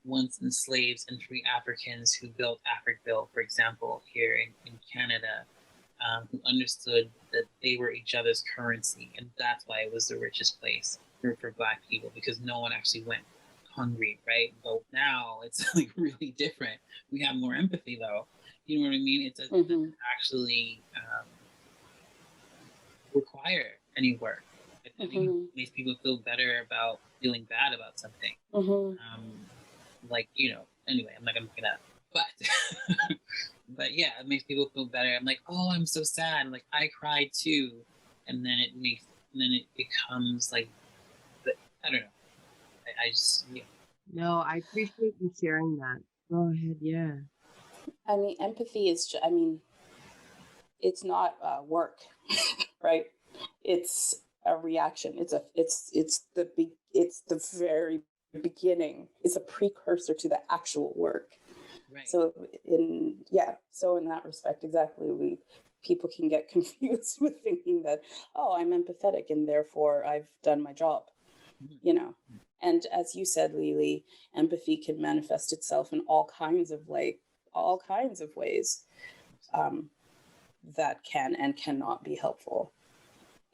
once enslaved and free Africans who built Africville, for example, here in Canada, who understood that they were each other's currency, and that's why it was the richest place for Black people, because no one actually went hungry, right? But now it's like really different. We have more empathy, though. You know what I mean? It doesn't actually require any work. I think it makes people feel better about feeling bad about something. Like, anyway, I'm not gonna look it up, but but yeah, it makes people feel better. I'm like, oh, I'm so sad. I'm like, I cried too, and then it becomes like, I don't know. I just No, I appreciate you sharing that. Go ahead, yeah. I mean, empathy is, I mean, it's not work, right? It's a reaction. It's the very beginning. It's a precursor to the actual work. right. So in that respect, exactly, people can get confused with thinking that, oh, I'm empathetic and therefore I've done my job, And as you said, Lily, empathy can manifest itself in all kinds of ways, that can and cannot be helpful,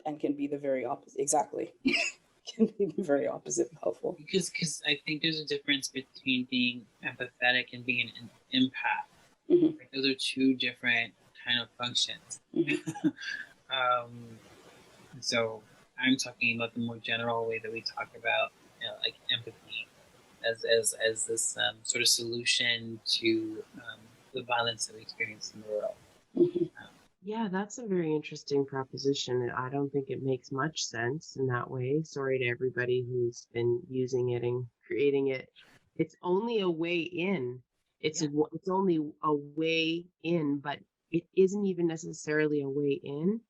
and can be the very opposite. Exactly. Can be the very opposite of helpful. Because I think there's a difference between being empathetic and being an empath. Like, those are two different kind of functions. So I'm talking about the more general way that we talk about, like empathy as this sort of solution to the violence that we experience in the world. Yeah, that's a very interesting proposition. I don't think it makes much sense in that way. Sorry to everybody who's been using it and creating it. It's only a way in. It's only a way in, but it isn't even necessarily a way in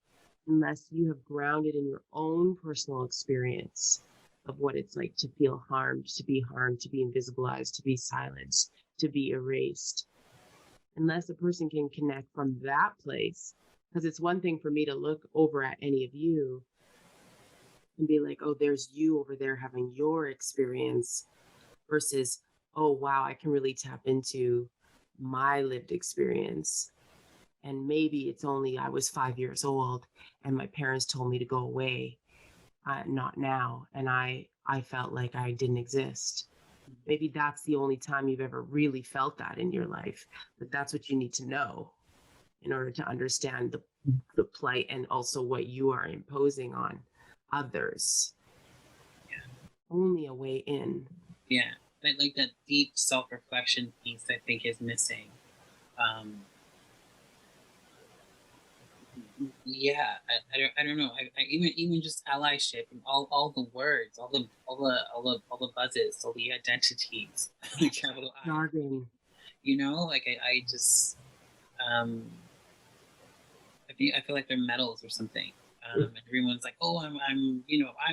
unless you have grounded in your own personal experience of what it's like to feel harmed, to be invisibilized, to be silenced, to be erased. Unless a person can connect from that place, because it's one thing for me to look over at any of you and be like, oh, there's you over there having your experience, versus, oh, wow, I can really tap into my lived experience. And maybe it's only I was 5 years old and my parents told me to go away, not now. And I felt like I didn't exist. Maybe that's the only time you've ever really felt that in your life. But that's what you need to know in order to understand the plight and also what you are imposing on others. Only a way in. Yeah, like that deep self-reflection piece, I think, is missing. Yeah, I don't know. I even just allyship and all the words, all the buzzes, all the identities, capital I. Jargon. you know, like I just I feel like they're medals or something. And everyone's like, oh, I'm I'm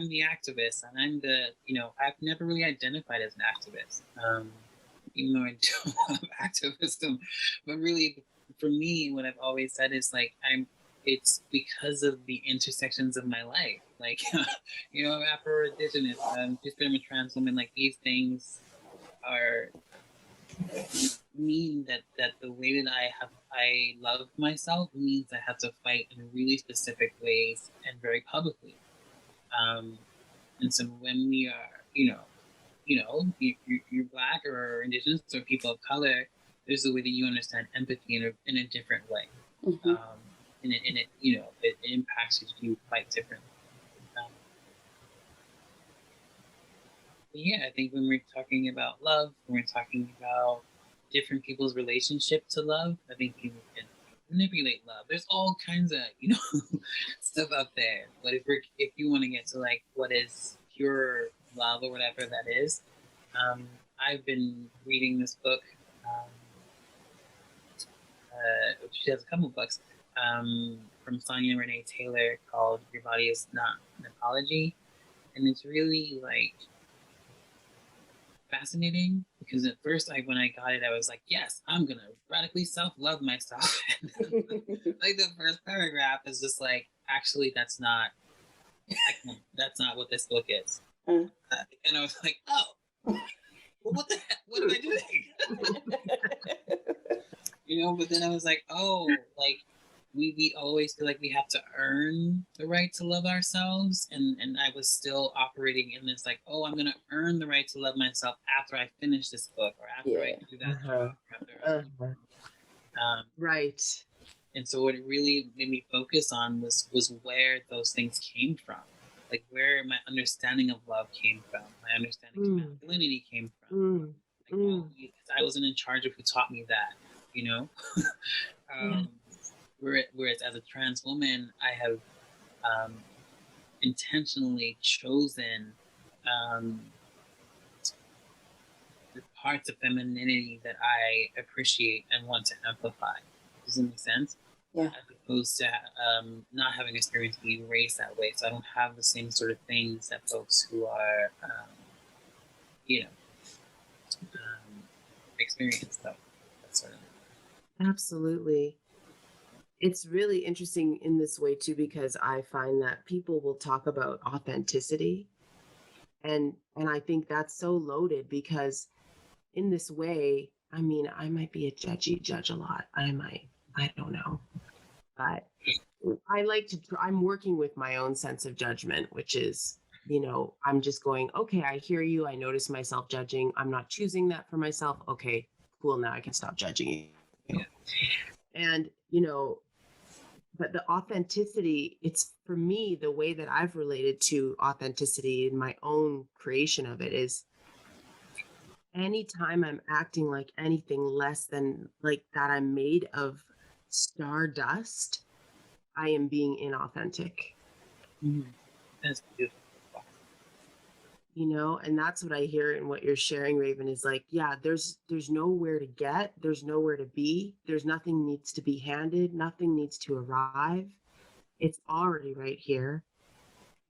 the activist, and I'm the, I've never really identified as an activist, even though I do a lot of activism. But really, for me, what I've always said is like, it's because of the intersections of my life. Like, I'm Afro-Indigenous, I'm a trans woman. Like, these things are mean that the way that I love myself means I have to fight in really specific ways and very publicly. And so when we are, you're Black or Indigenous or people of color, there's a way that you understand empathy in a different way. Mm-hmm. And it it impacts you quite differently. But yeah, I think when we're talking about love, when we're talking about different people's relationship to love, I think people can manipulate love. There's all kinds of stuff out there. But if you want to get to like what is pure love or whatever that is, I've been reading this book. She has a couple books from Sonia Renee Taylor called "Your Body Is Not an Apology," and it's really like fascinating because at first, when I got it, I was like, yes, I'm gonna radically self-love myself. Like the first paragraph is just like, actually, that's not what this book is. And I was like, oh, well, what the heck? What am I doing? But then I was like, oh, like we always feel like we have to earn the right to love ourselves, and I was still operating in this like, oh, I'm gonna earn the right to love myself after I finish this book or after I do that job. Right. And so what it really made me focus on was where those things came from, like where my understanding of love came from, my understanding of masculinity came from. Because I wasn't in charge of who taught me that, Whereas as a trans woman, I have intentionally chosen the parts of femininity that I appreciate and want to amplify. Does it make sense? Yeah. As opposed to not having experience being raised that way. So I don't have the same sort of things that folks who are, experienced, though. That sort of. Absolutely. It's really interesting in this way too, because I find that people will talk about authenticity, and I think that's so loaded because in this way, I mean, I might be a judgy judge a lot. I don't know, but I'm working with my own sense of judgment, which is, I'm just going, okay, I hear you. I notice myself judging. I'm not choosing that for myself. Okay, cool. Now I can stop judging you. And, but the authenticity, it's for me, the way that I've related to authenticity in my own creation of it is anytime I'm acting like anything less than like that I'm made of stardust, I am being inauthentic. That's beautiful. And that's what I hear in what you're sharing, Raven, is like, yeah, there's nowhere to get, there's nowhere to be, there's nothing needs to be handed, nothing needs to arrive. It's already right here.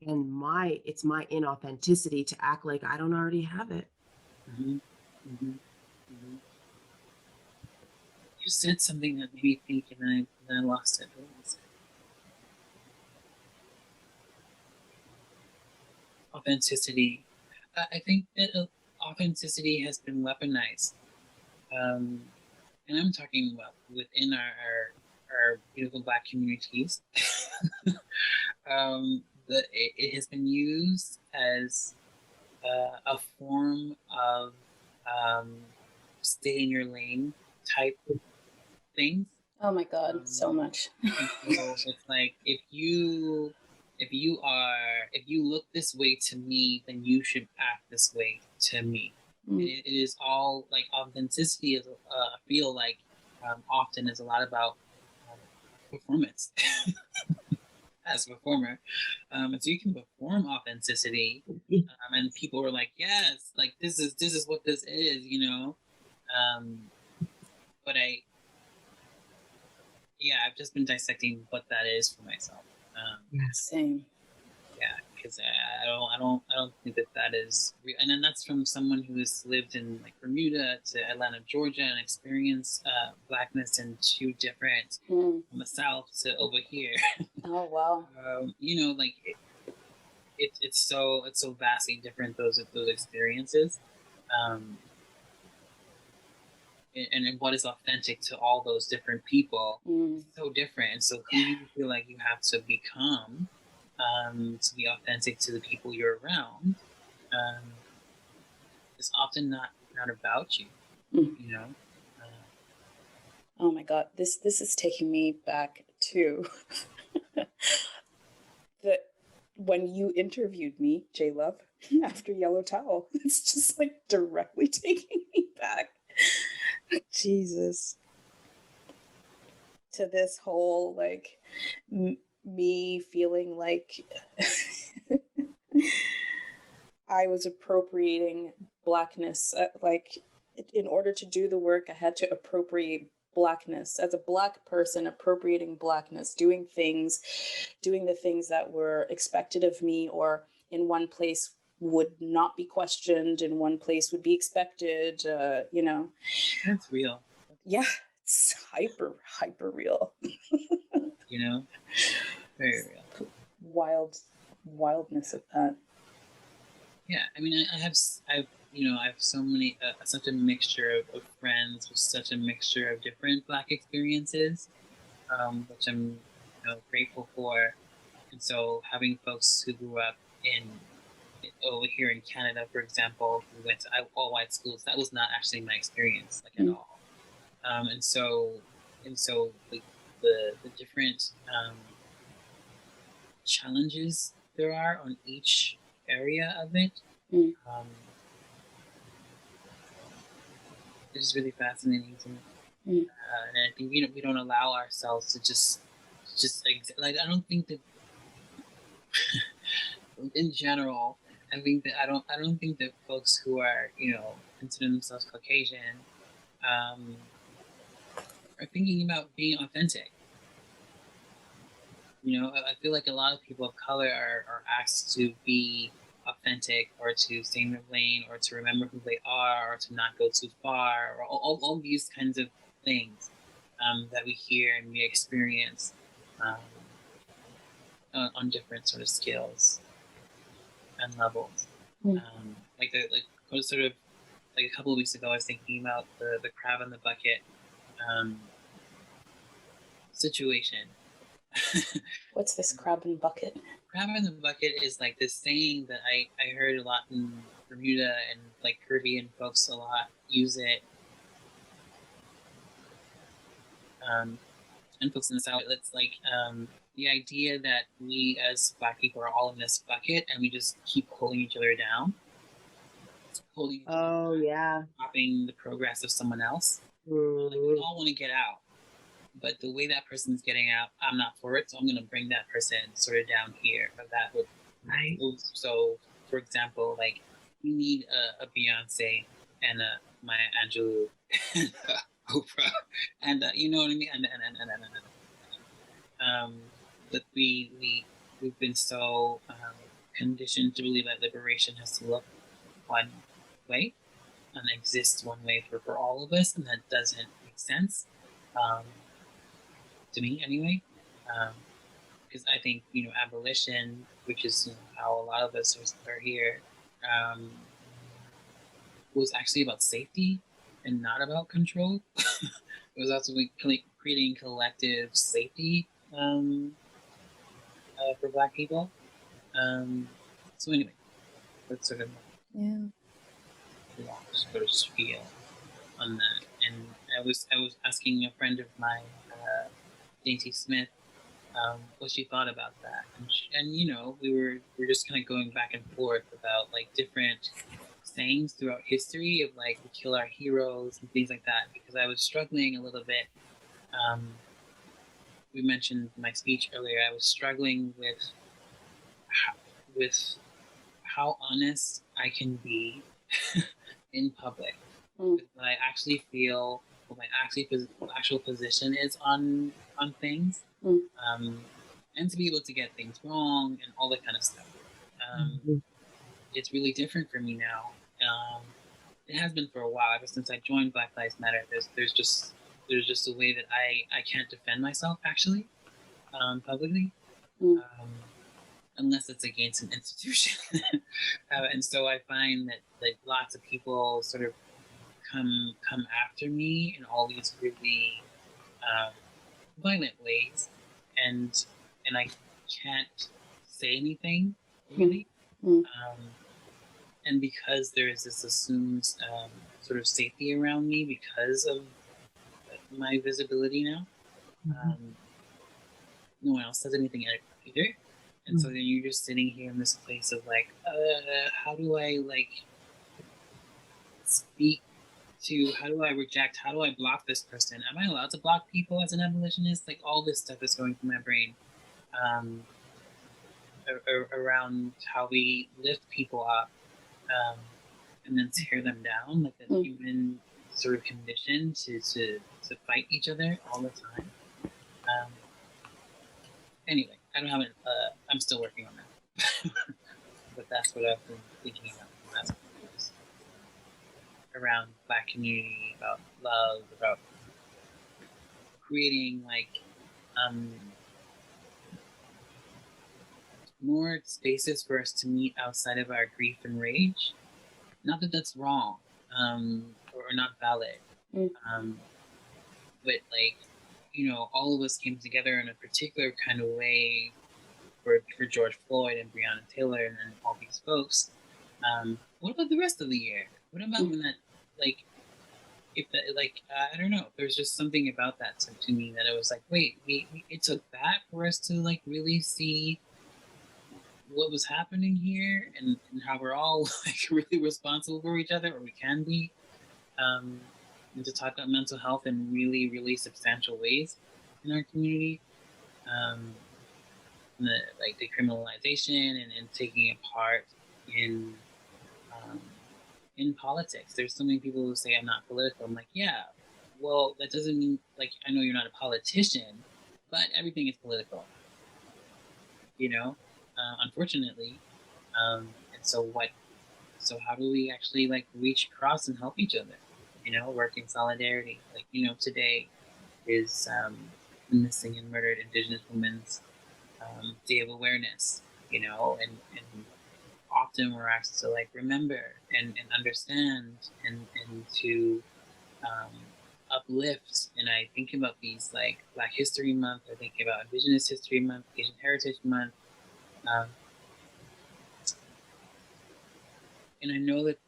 And it's my inauthenticity to act like I don't already have it. Mm-hmm. Mm-hmm. Mm-hmm. You said something that made me think, and then I lost it. Authenticity. I think that authenticity has been weaponized, and I'm talking about within our beautiful Black communities. It has been used as a form of stay in your lane type of things. Oh my God, so much. So it's like if you look this way to me, then you should act this way to me. It is all like authenticity is I feel like often is a lot about performance as a performer, and so you can perform authenticity, and people are like, yes, like this is what this is, I've just been dissecting what that is for myself. Same. Yeah, because I don't think that is, and then that's from someone who has lived in like Bermuda to Atlanta, Georgia, and experienced blackness in two different, Hmm. from the South to over here. Oh wow. Like it's so vastly different, those experiences, um, and what is authentic to all those different people Mm. is so different. And so who you feel like you have to become to be authentic to the people you're around, is often not about you. Mm. You know. Oh my God, this is taking me back to the when you interviewed me, J Love, after Yellow Towel. It's just like directly taking me back. Jesus. To this whole like me feeling like I was appropriating blackness. Like, in order to do the work, I had to appropriate blackness as a black person, appropriating blackness, doing the things that were expected of me, or in one place would not be questioned, in one place would be expected. That's real. Yeah, it's hyper real. Very real. Wildness of that. Yeah, I mean, I have so many, such a mixture of friends with such a mixture of different Black experiences, which I'm grateful for. And so having folks who grew up over here in Canada, for example, who went to all white schools, that was not actually my experience, like at all. And so like the different challenges there are on each area of it. It's really fascinating to me, and I think we don't allow ourselves to just like, I don't think that in general, I don't think that folks who are consider themselves Caucasian are thinking about being authentic. I feel like a lot of people of color are asked to be authentic, or to stay in their lane, or to remember who they are, or to not go too far, or all these kinds of things that we hear and we experience on different sort of scales and levels. Sort of like a couple of weeks ago, I was thinking about the crab in the bucket situation. What's this crab in bucket? Crab in the bucket is like this saying that I heard a lot in Bermuda, and like Caribbean folks a lot use it. And folks in the South, it's like the idea that we as Black people are all in this bucket, and we just keep pulling each other down. Yeah. Stopping the progress of someone else. Mm-hmm. Like, we all want to get out, but the way that person's getting out, I'm not for it, so I'm going to bring that person sort of down here. Or that would, right. So, for example, like, you need a Beyonce and a Maya Angelou and Oprah, and you know what I mean, but we've been so conditioned to believe that liberation has to look one way and exist one way for all of us, and that doesn't make sense. To me anyway, because I think abolition, which is how a lot of us are here, was actually about safety and not about control. It was also creating collective safety for Black people. So anyway, that's sort of sort of spiel on that. And I was asking a friend of mine, Dainty Smith, what she thought about that, and we were just kind of going back and forth about like different sayings throughout history of like, we kill our heroes and things like that, because I was struggling a little bit. We mentioned my speech earlier. I was struggling with how honest I can be in public. I actually feel what my actual position is on things, Mm. and to be able to get things wrong and all that kind of stuff. It's really different for me now. It has been for a while, ever since I joined Black Lives Matter. There's just a way that I can't defend myself actually, publicly, Mm. unless it's against an institution. And so I find that like lots of people sort of come after me in all these really violent ways, and I can't say anything really. Mm. And because there is this assumed sort of safety around me because of my visibility now, no one else says anything either. And so then you're just sitting here in this place of like, how do I like speak to, how do I reject, how do I block this person? Am I allowed to block people as an abolitionist? Like all this stuff is going through my brain around how we lift people up and then tear them down, like the human sort of condition to fight each other all the time. Anyway, I don't have it. I'm still working on that, but that's what I've been thinking about the last few years around Black community, about love, about creating like more spaces for us to meet outside of our grief and rage. Not that that's wrong or not valid, but like, you know, all of us came together in a particular kind of way for George Floyd and Breonna Taylor and all these folks. What about the rest of the year? What about when that, like, if that, like, I don't know. There's just something about that to me that it was like, wait, it took that for us to like really see what was happening here and how we're all like really responsible for each other, or we can be, and to talk about mental health in really, really substantial ways in our community. Like decriminalization and taking a part in politics. There's so many people who say I'm not political. I'm like, yeah, well, that doesn't mean, like, I know you're not a politician, but everything is political, you know, unfortunately. And so how do we actually like reach across and help each other, you know, work in solidarity? Like, you know, today is the missing and murdered Indigenous women's Day of Awareness, you know, and often we're asked to like remember and understand and to uplift. And I think about these like Black History Month, I think about Indigenous History Month, Asian Heritage Month, and I know that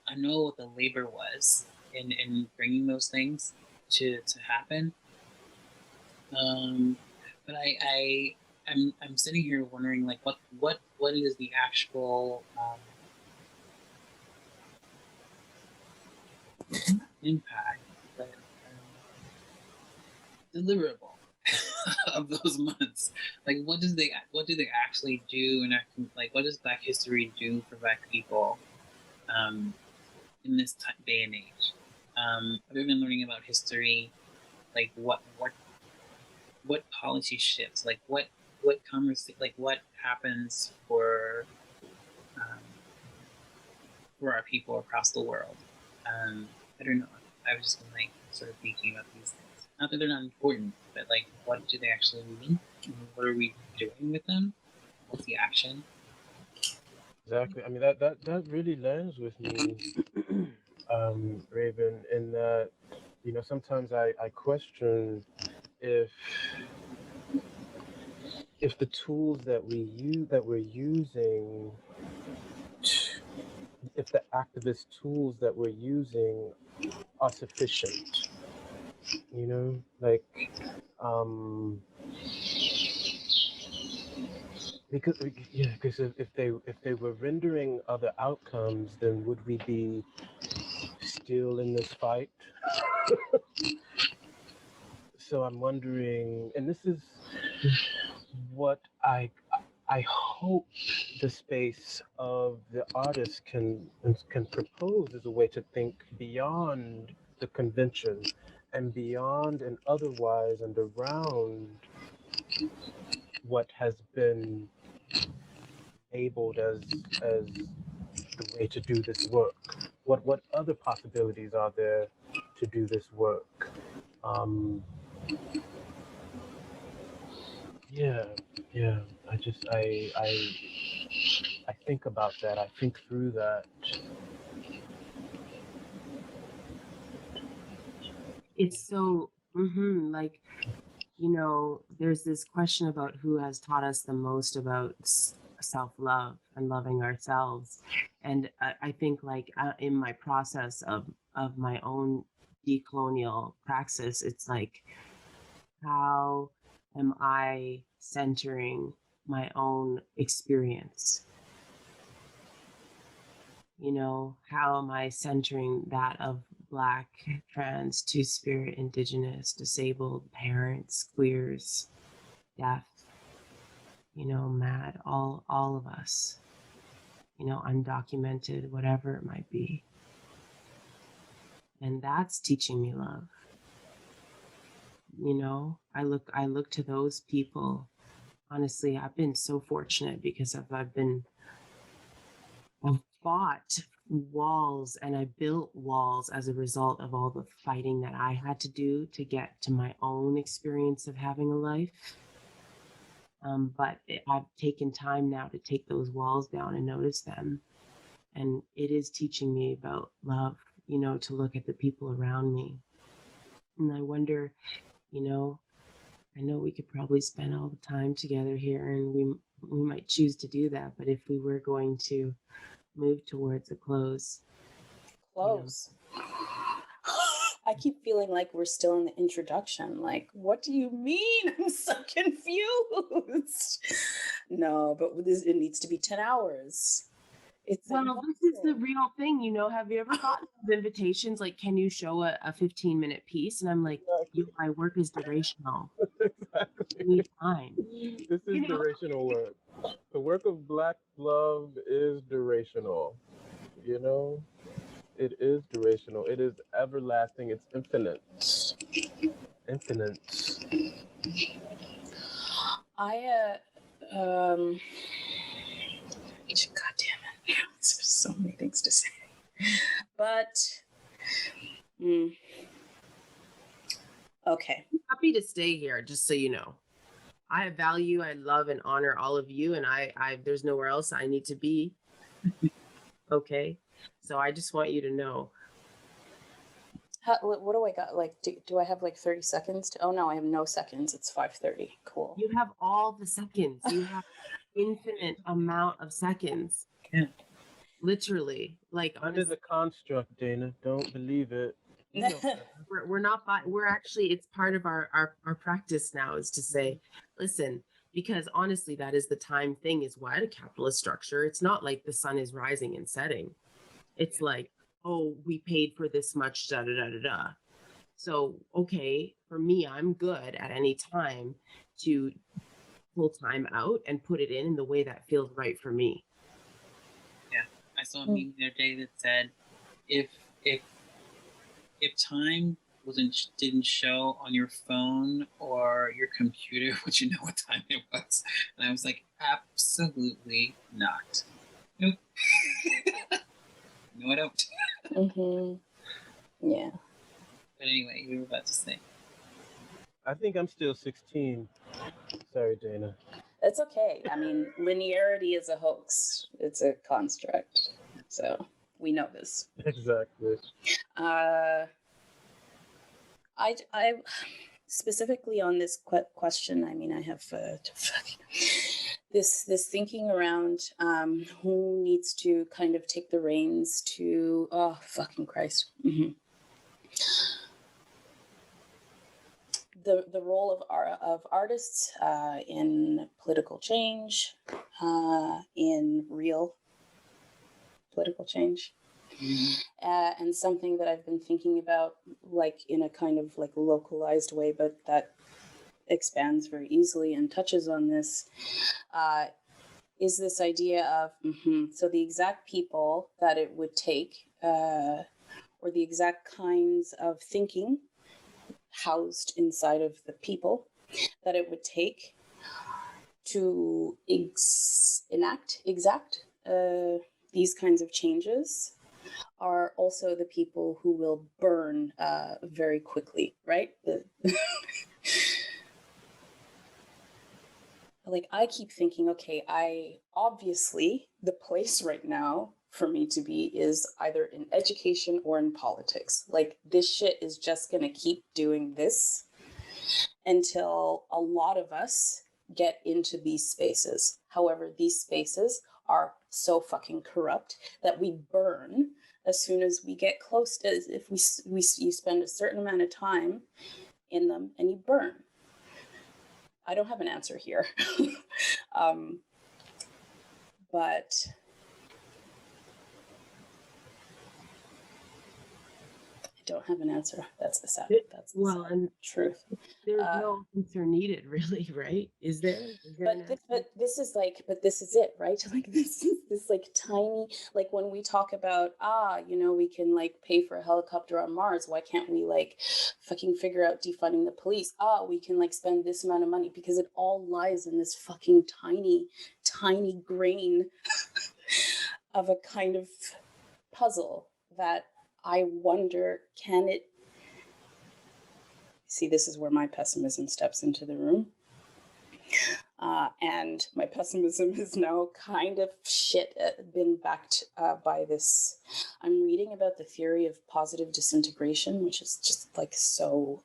I know what the labor was in bringing those things to happen. But I'm sitting here wondering like what is the actual impact, but deliverable of those months. Like what do they actually do, and like what does Black history do for Black people in this day and age? Other than learning about history, like what policy shifts, like what happens for our people across the world. I don't know. I've just been like sort of thinking about these things. Not that they're not important, but like what do they actually mean? And what are we doing with them? What's the action? Exactly. I mean, that really lands with me, Raven, in that, you know, sometimes I question if the tools that we're using, if the activist tools that we're using are sufficient. You know, like because if they were rendering other outcomes, then would we be still in this fight? So I'm wondering, and this is what I hope the space of the artist can propose as a way to think beyond the convention, and beyond and otherwise and around what has been abled as the way to do this work. What other possibilities are there to do this work? Um, yeah, yeah. I think about that. I think through that. It's so like, there's this question about who has taught us the most about self-love and loving ourselves. And I think, like, in my process of my own decolonial praxis, it's like, how am I centering my own experience? How am I centering that of Black, trans, Two-Spirit, Indigenous, disabled, parents, queers, deaf, mad, all of us, undocumented, whatever it might be. And that's teaching me love. I look to those people. Honestly, I've been so fortunate because I've fought walls and I built walls as a result of all the fighting that I had to do to get to my own experience of having a life. But I've taken time now to take those walls down and notice them. And it is teaching me about love, to look at the people around me. And I wonder, I know we could probably spend all the time together here and we might choose to do that. But if we were going to move towards a close. Close. I keep feeling like we're still in the introduction. Like, what do you mean? I'm so confused. No, but it needs to be 10 hours. It's this is the real thing, Have you ever gotten those invitations like, can you show a 15-minute piece? And I'm like, my work is durational. Exactly. I need time. This is durational work. The work of Black love is durational. It is durational. It is everlasting. It's infinite. Infinite. God damn it. There's so many things to say. But, okay. I'm happy to stay here, just so you know. I value, I love, and honor all of you, and I there's nowhere else I need to be. Okay? So I just want you to know. What do I got? Like, do I have like 30 seconds? Oh, no, I have no seconds. It's 5:30. Cool. You have all the seconds. You have infinite amount of seconds. Yeah. Literally. Like, Under the construct, Dana. Don't believe it. We're not, we're actually, it's part of our practice now is to say, listen, because honestly, that is the time thing is what a capitalist structure. It's not like the sun is rising and setting. It's like, oh, we paid for this much, da da da da da. So, okay, for me, I'm good at any time to pull time out and put it in the way that feels right for me. Yeah, I saw a meme the other day that said, if time didn't show on your phone or your computer, would you know what time it was? And I was like, absolutely not. Nope. No, I don't. Yeah. But anyway, you were about to say. I think I'm still 16. Sorry, Dana. It's okay. I mean, linearity is a hoax. It's a construct. So we know this. Exactly. I specifically on this question, I mean, I have this thinking around who needs to kind of take the reins to, oh, fucking Christ. The role of artists in political change, in real political change. And something that I've been thinking about, like in a kind of like localized way, but that expands very easily and touches on this, is this idea of, so the exact people that it would take, or the exact kinds of thinking housed inside of the people that it would take to exact these kinds of changes are also the people who will burn very quickly, right? Like, I keep thinking, okay, obviously the place right now for me to be is either in education or in politics. Like, this shit is just gonna keep doing this until a lot of us get into these spaces. However, these spaces are so fucking corrupt that we burn as soon as we get close to, if you spend a certain amount of time in them and you burn. I don't have an answer here. But I don't have an answer. That's the sad, that's the Well, sad and truth. there's no answer needed, really, right? Is there? Is there an answer? But this is like, but this is it, right? Like, this is this like tiny, like when we talk about, we can like pay for a helicopter on Mars. Why can't we like fucking figure out defunding the police? We can like spend this amount of money, because it all lies in this fucking tiny grain of a kind of puzzle that I wonder, can it, see, this is where my pessimism steps into the room. And my pessimism is now kind of been backed by this. I'm reading about the theory of positive disintegration, which is just like so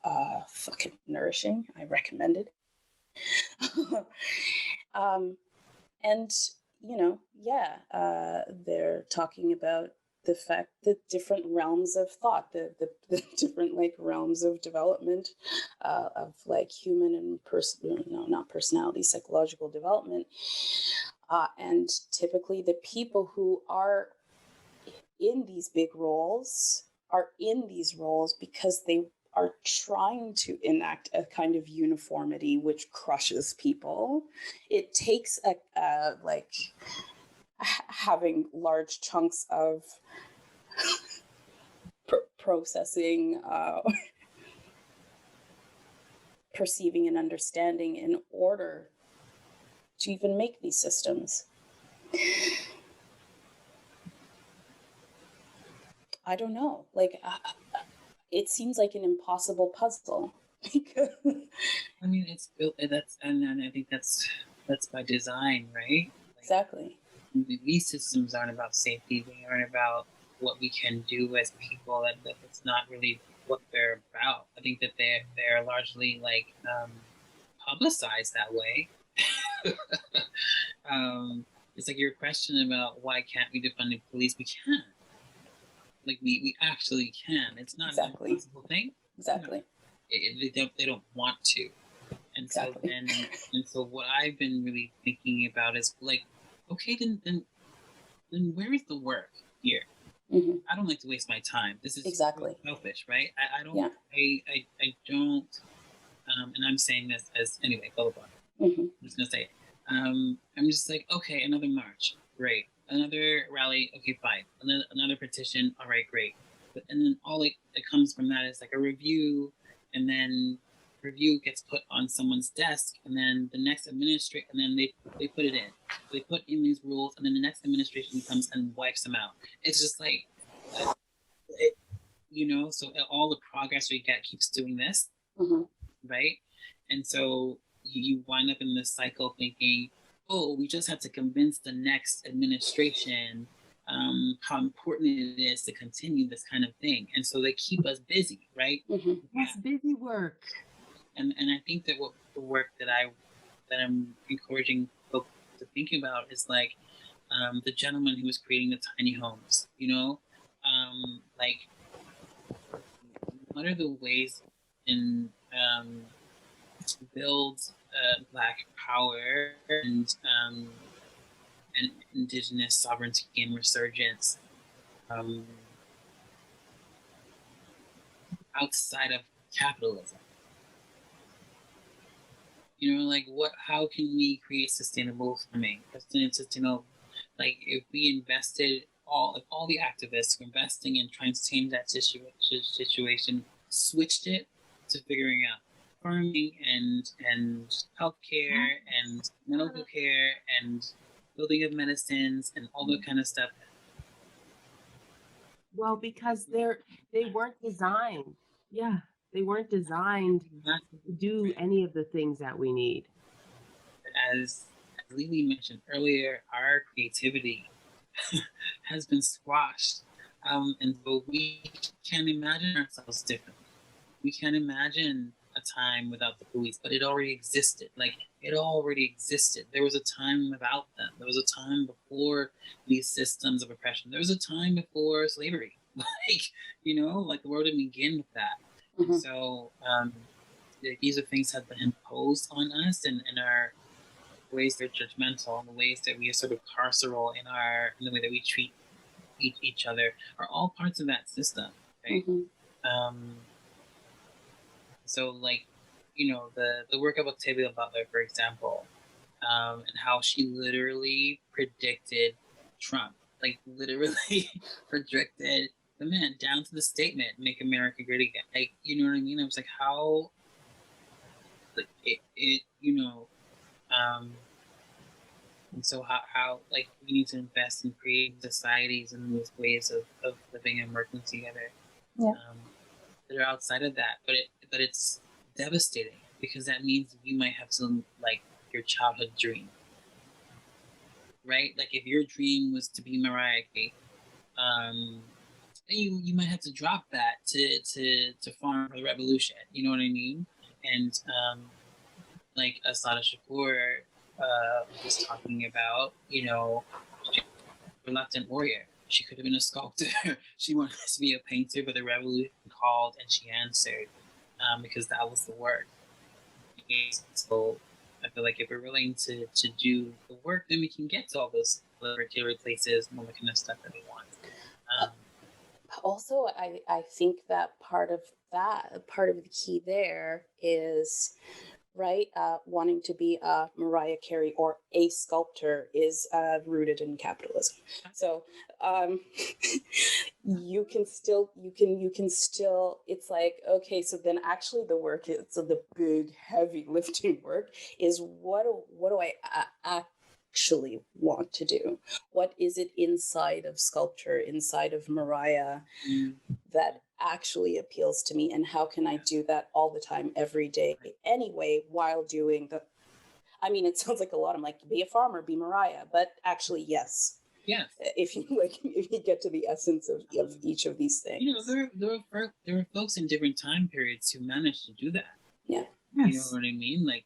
fucking nourishing. I recommend it. And, they're talking about the fact that different realms of thought, the different like realms of development of like human and not personality, psychological development. And typically the people who are in these big roles are in these roles because they are trying to enact a kind of uniformity which crushes people. It takes having large chunks of processing, perceiving and understanding in order to even make these systems. I don't know. Like, it seems like an impossible puzzle. I mean, it's built. And I think that's by design, right? Like, exactly. These systems aren't about safety. They aren't about what we can do as people. That it's not really what they're about. I think that they're largely like publicized that way. It's like your question about why can't we defund the police? We can. Like we actually can. It's not exactly. an impossible thing. Exactly. They don't want to. And exactly. So what I've been really thinking about is like, okay, then where is the work here? Mm-hmm. I don't like to waste my time. This is exactly selfish, right? I don't. Yeah. I don't. And I'm saying this as anyway. Blah blah blah. Mm-hmm. I'm just gonna say. I'm just like, okay, another march, great. Another rally, okay, fine. Another petition, all right, great. And then all it comes from that is like a review, and then review gets put on someone's desk, and then the next administration, and then they put it in. They put in these rules, and then the next administration comes and wipes them out. It's just like, so all the progress we get keeps doing this, mm-hmm. right? And so you wind up in this cycle thinking, oh, we just have to convince the next administration how important it is to continue this kind of thing. And so they keep us busy, right? Mm-hmm. Yes, busy work. And I think that what the work that I'm encouraging folks to think about is like the gentleman who was creating the tiny homes, like what are the ways in build Black power and indigenous sovereignty and resurgence outside of capitalism. Like how can we create sustainable farming? Sustainable, like if we invested all the activists who are investing in trying to change that situation switched it to figuring out farming and healthcare and medical care and building of medicines and all that kind of stuff. Well, because they weren't designed. Yeah, they weren't designed to do any of the things that we need. As Lily mentioned earlier, our creativity has been squashed. And so we can't imagine ourselves differently. We can't imagine a time without the police, but it already existed. Like, it already existed. There was a time without them. There was a time before these systems of oppression. There was a time before slavery. Like, like the world didn't begin with that. Mhm. And so these are things that have been imposed on us and in our ways that are judgmental, and the ways that we are sort of carceral in the way that we treat each other are all parts of that system, right? Mhm. So, like, the work of Octavia Butler, for example, and how she literally predicted Trump, like literally predicted the man down to the statement, "Make America Great Again." Like, you know what I mean? I was like, how, like, and so how like we need to invest in creating societies and these ways of living and working together. Yeah. That are outside of that, but it's devastating because that means you might have some, like, your childhood dream, right? Like, if your dream was to be Mariah Carey, you might have to drop that to farm for the revolution. You know what I mean? And like Asada Shakur was talking about, reluctant warrior. She could have been a sculptor. She wanted to be a painter, but the revolution called and she answered because that was the work. So I feel like if we're willing to do the work, then we can get to all those particular places and all the kind of stuff that we want. Also, I think that part of the key there is, right, wanting to be a Mariah Carey or a sculptor is rooted in capitalism. So you can still it's like, okay, so then actually the work is, so the big heavy lifting work is what do I actually want to do? What is it inside of sculpture, inside of Mariah, that actually appeals to me, and how can I do that all the time, every day, anyway, while doing it sounds like a lot. I'm like, be a farmer, be Mariah, but actually, yes. Yes. If you get to the essence of each of these things. There are folks in different time periods who managed to do that. Yeah. Yes. You know what I mean? Like,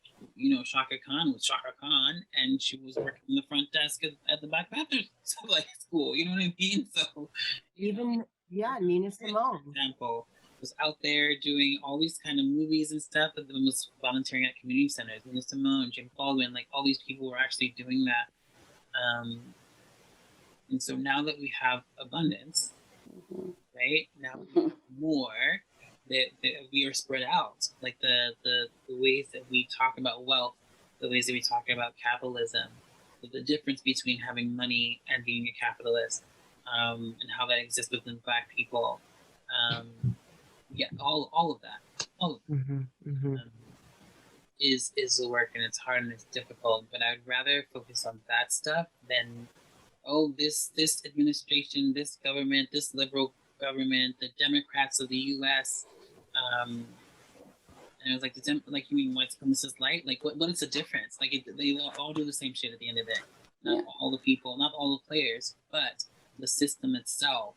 Shaka Khan was Shaka Khan, and she was working on the front desk at the Black Panthers like school. You know what I mean? So Nina Simone, for example, was out there doing all these kind of movies and stuff, but then was volunteering at community centers. Nina Simone, Jim Baldwin, like all these people were actually doing that. And so now that we have abundance, right? Now we have more. That we are spread out, like the ways that we talk about wealth, the ways that we talk about capitalism, the difference between having money and being a capitalist, and how that exists within Black people. All of that, is the work, and it's hard and it's difficult. But I'd rather focus on that stuff than this administration, this government, this liberal government, the Democrats of the U.S. And I was like, you mean white supremacist light? Like, what is the difference? Like, they all do the same shit at the end of the day. Not all the people, not all the players, but the system itself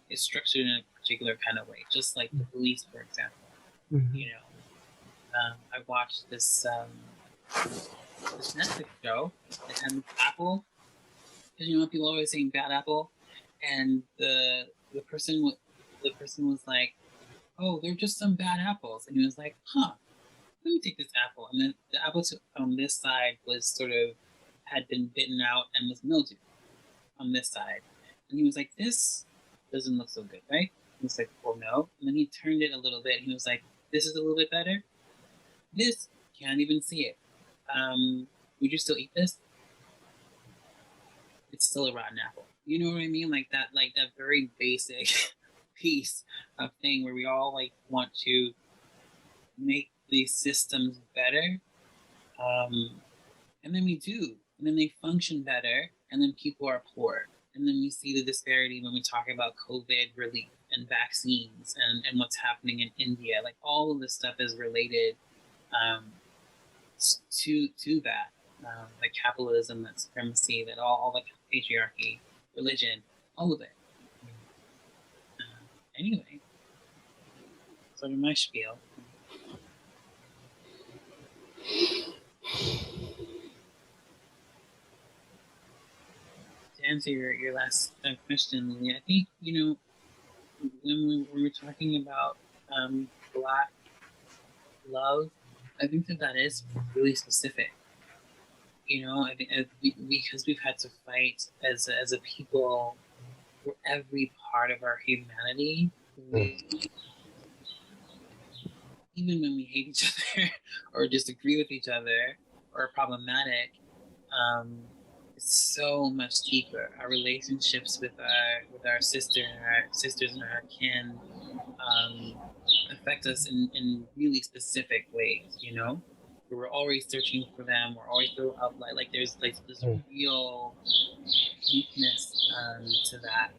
is structured in a particular kind of way, just like the police, for example. I watched this Netflix show that had Apple, because people always saying bad apple, and the person was like, oh, they're just some bad apples. And he was like, let me take this apple. And then the apple on this side was had been bitten out and was mildewed on this side. And he was like, this doesn't look so good, right? He was like, well, no. And then he turned it a little bit. And he was like, this is a little bit better. This, can't even see it. Would you still eat this? It's still a rotten apple. You know what I mean? Like that very basic piece of thing where we all like want to make these systems better, and then we do, and then they function better, and then people are poor, and then we see the disparity when we talk about COVID relief and vaccines and what's happening in India. Like all of this stuff is related to that, like capitalism, that supremacy, that all the patriarchy, religion, all of it. Anyway, sort of my spiel. To answer your last question, Lily, I think, when we were talking about Black love, I think that is really specific. I think because we've had to fight as a people for every part of our humanity. Even when we hate each other or disagree with each other or are problematic, it's so much deeper. Our relationships with our sisters and our kin affect us in really specific ways. We're always searching for them. We're always up like there's like this real deepness to that.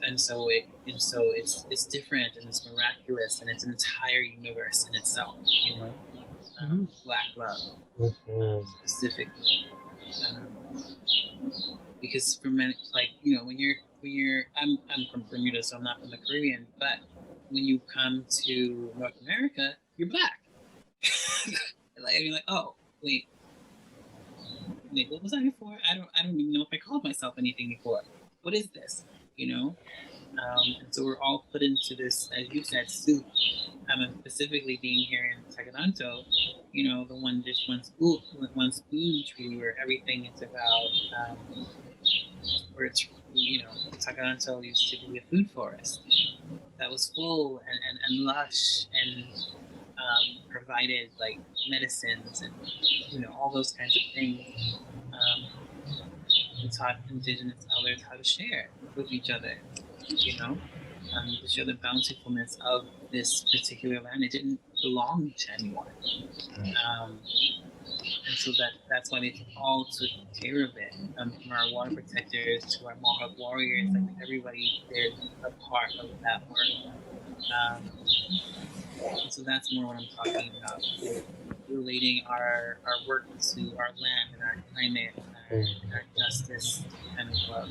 And so it's different, and it's miraculous, and it's an entire universe in itself. Black love specifically, because for men, like when you're I'm from Bermuda, so I'm not from the Caribbean, but when you come to North America, you're Black. You're like, oh wait, what was I before? I don't even know if I called myself anything before. What is this? And so we're all put into this, as you said, soup. Specifically being here in Sacramento, the one dish, one spoon tree, where everything is about, where it's, Sacramento used to be a food forest that was full and lush and provided like medicines and all those kinds of things. We taught indigenous elders how to share with each other, to show the bountifulness of this particular land. It didn't belong to anyone. And so that's why they all took care of it. From our water protectors to our Mohawk warriors, like everybody did a part of that work. And so that's more what I'm talking about, relating our work to our land and our climate and our justice kind of love.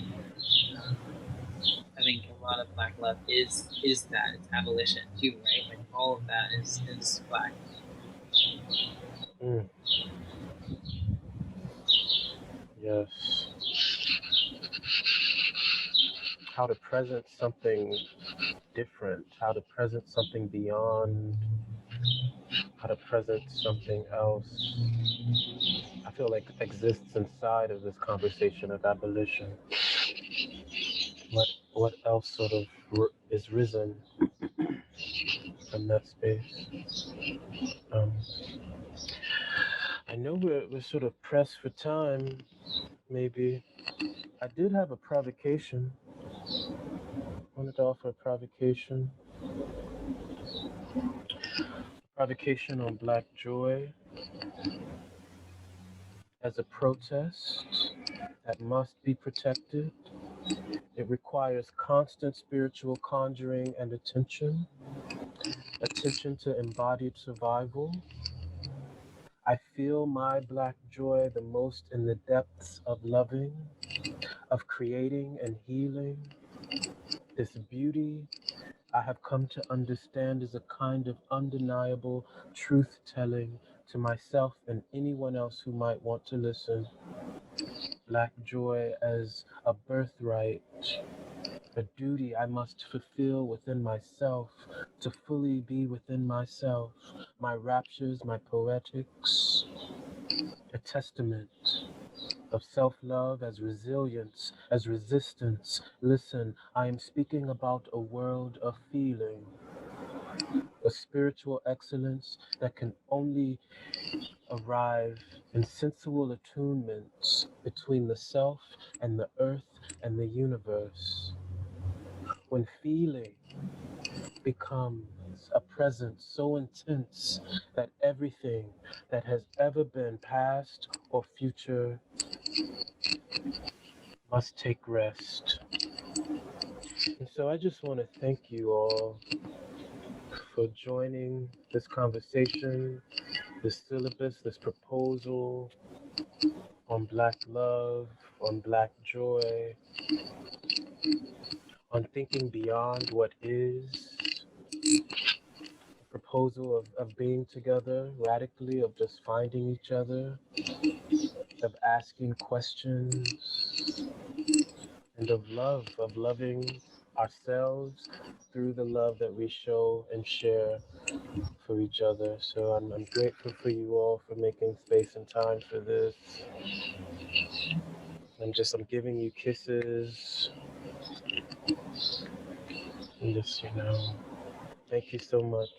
I think a lot of Black love is that. It's abolition too, right? Like all of that is Black. Yes. How to present something different, how to present something beyond, how to present something else. I feel like exists inside of this conversation of abolition. What else sort of is risen from that space? I know we're sort of pressed for time. Maybe I did have a provocation. Wanted to offer a provocation. Provocation on Black joy as a protest that must be protected. It requires constant spiritual conjuring and attention to embodied survival. I feel my Black joy the most in the depths of loving, of creating and healing. This beauty I have come to understand is a kind of undeniable truth-telling to myself and anyone else who might want to listen. Black joy as a birthright, a duty I must fulfill within myself, to fully be within myself, my raptures, my poetics, a testament of self-love as resilience, as resistance. Listen, I am speaking about a world of feeling, a a spiritual excellence that can only arrive in sensual attunements between the self and the earth and the universe. When feeling becomes a presence so intense that everything that has ever been past or future must take rest. And so I just want to thank you all for joining this conversation, this syllabus, this proposal on Black love, on Black joy, on thinking beyond what is, proposal of being together radically, of just finding each other, of asking questions, and of love, of loving ourselves through the love that we show and share for each other. So I'm grateful for you all for making space and time for this. I'm giving you kisses. And just, thank you so much.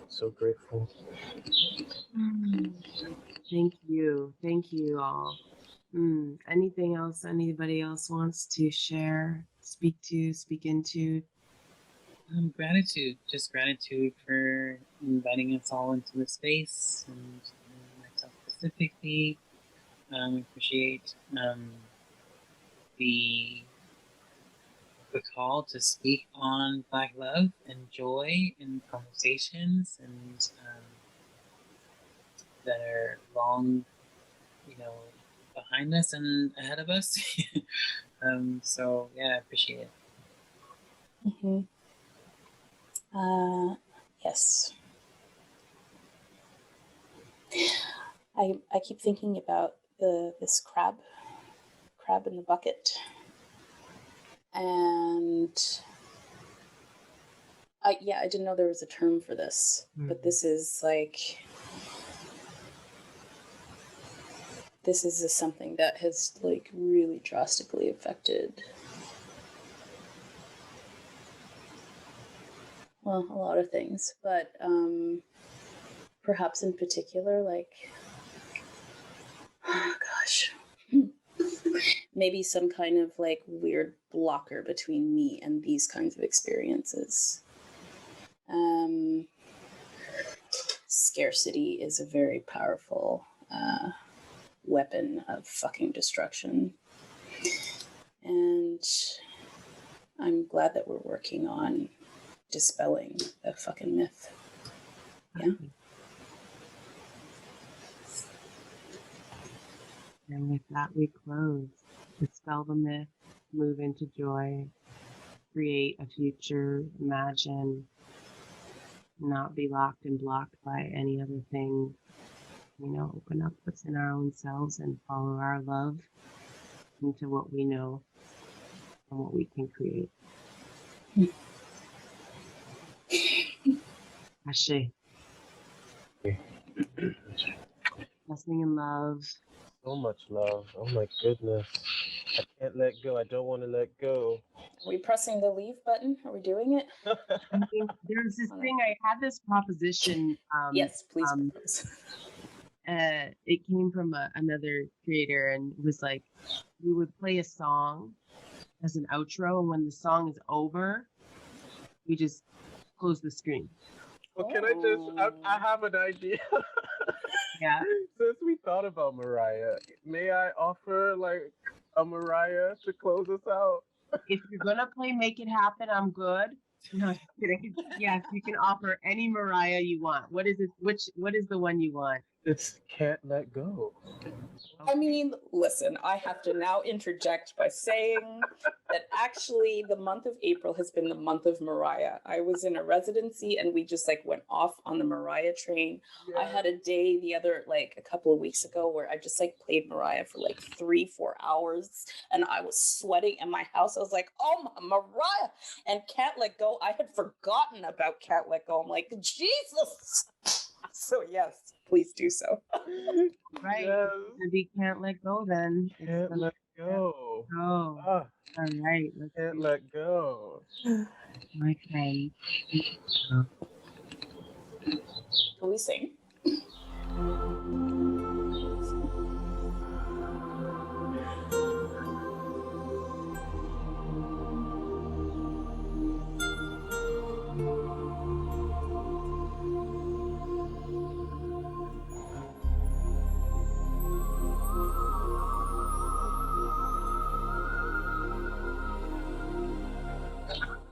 So grateful. Thank you. Thank you all. Anything else anybody else wants to share, speak into? Gratitude, just gratitude for inviting us all into the space, and myself specifically. Appreciate the call to speak on Black love and joy in conversations, and that are long, behind us and ahead of us. So yeah, I appreciate it. Mm-hmm. Yes. I keep thinking about this crab in the bucket, and I didn't know there was a term for this, but this is something that has really drastically affected, well, a lot of things, but perhaps in particular, oh gosh, maybe some kind of weird blocker between me and these kinds of experiences. Scarcity is a very powerful weapon of fucking destruction, and I'm glad that we're working on dispelling that fucking myth. Yeah. And with that, we close. Dispel the myth, move into joy, create a future, imagine, not be locked and blocked by any other thing. Open up what's in our own selves and follow our love into what we know and what we can create. Ashe. Blessing and love. So much love. Oh my goodness. I can't let go. I don't want to let go. Are we pressing the leave button? Are we doing it? There's this thing, I had this proposition. Yes, please propose. It came from another creator, and it was like, we would play a song as an outro, and when the song is over, we just close the screen. Well, can I have an idea. Yeah. Since we thought about Mariah, may I offer a Mariah to close us out? If you're gonna play Make It Happen, I'm good. No, just kidding. Yes, you can offer any Mariah you want. What is it? What is the one you want? It's Can't Let Go. I mean, listen, I have to now interject by saying that actually the month of April has been the month of Mariah. I was in a residency and we just went off on the Mariah train. Yeah. I had a day a couple of weeks ago where I just played Mariah for 3-4 hours, and I was sweating in my house. I was like, oh, Mariah, and Can't Let Go. I had forgotten about Can't Let Go. I'm like, Jesus. So yes, please do so. Right. Yes. We can't let go then. Can't let go. Oh. All right. Can't let go. My friend. Shall we sing?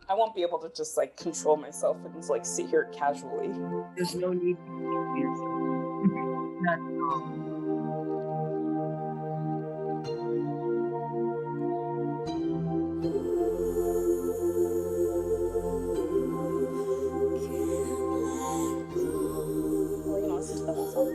I won't be able to just like control myself and like sit here casually. There's no need to keep yourself. Not at all. We're gonna listen to the whole song.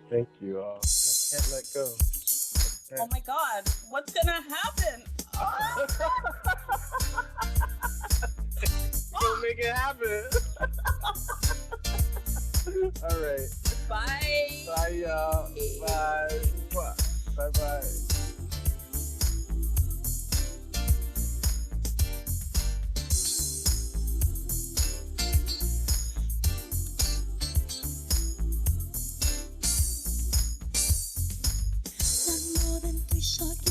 Thank you all. I can't let go. Oh my god, what's gonna happen? Don't make it happen. All right. Bye. Bye, y'all. Bye. Bye. Bye. More than 3 short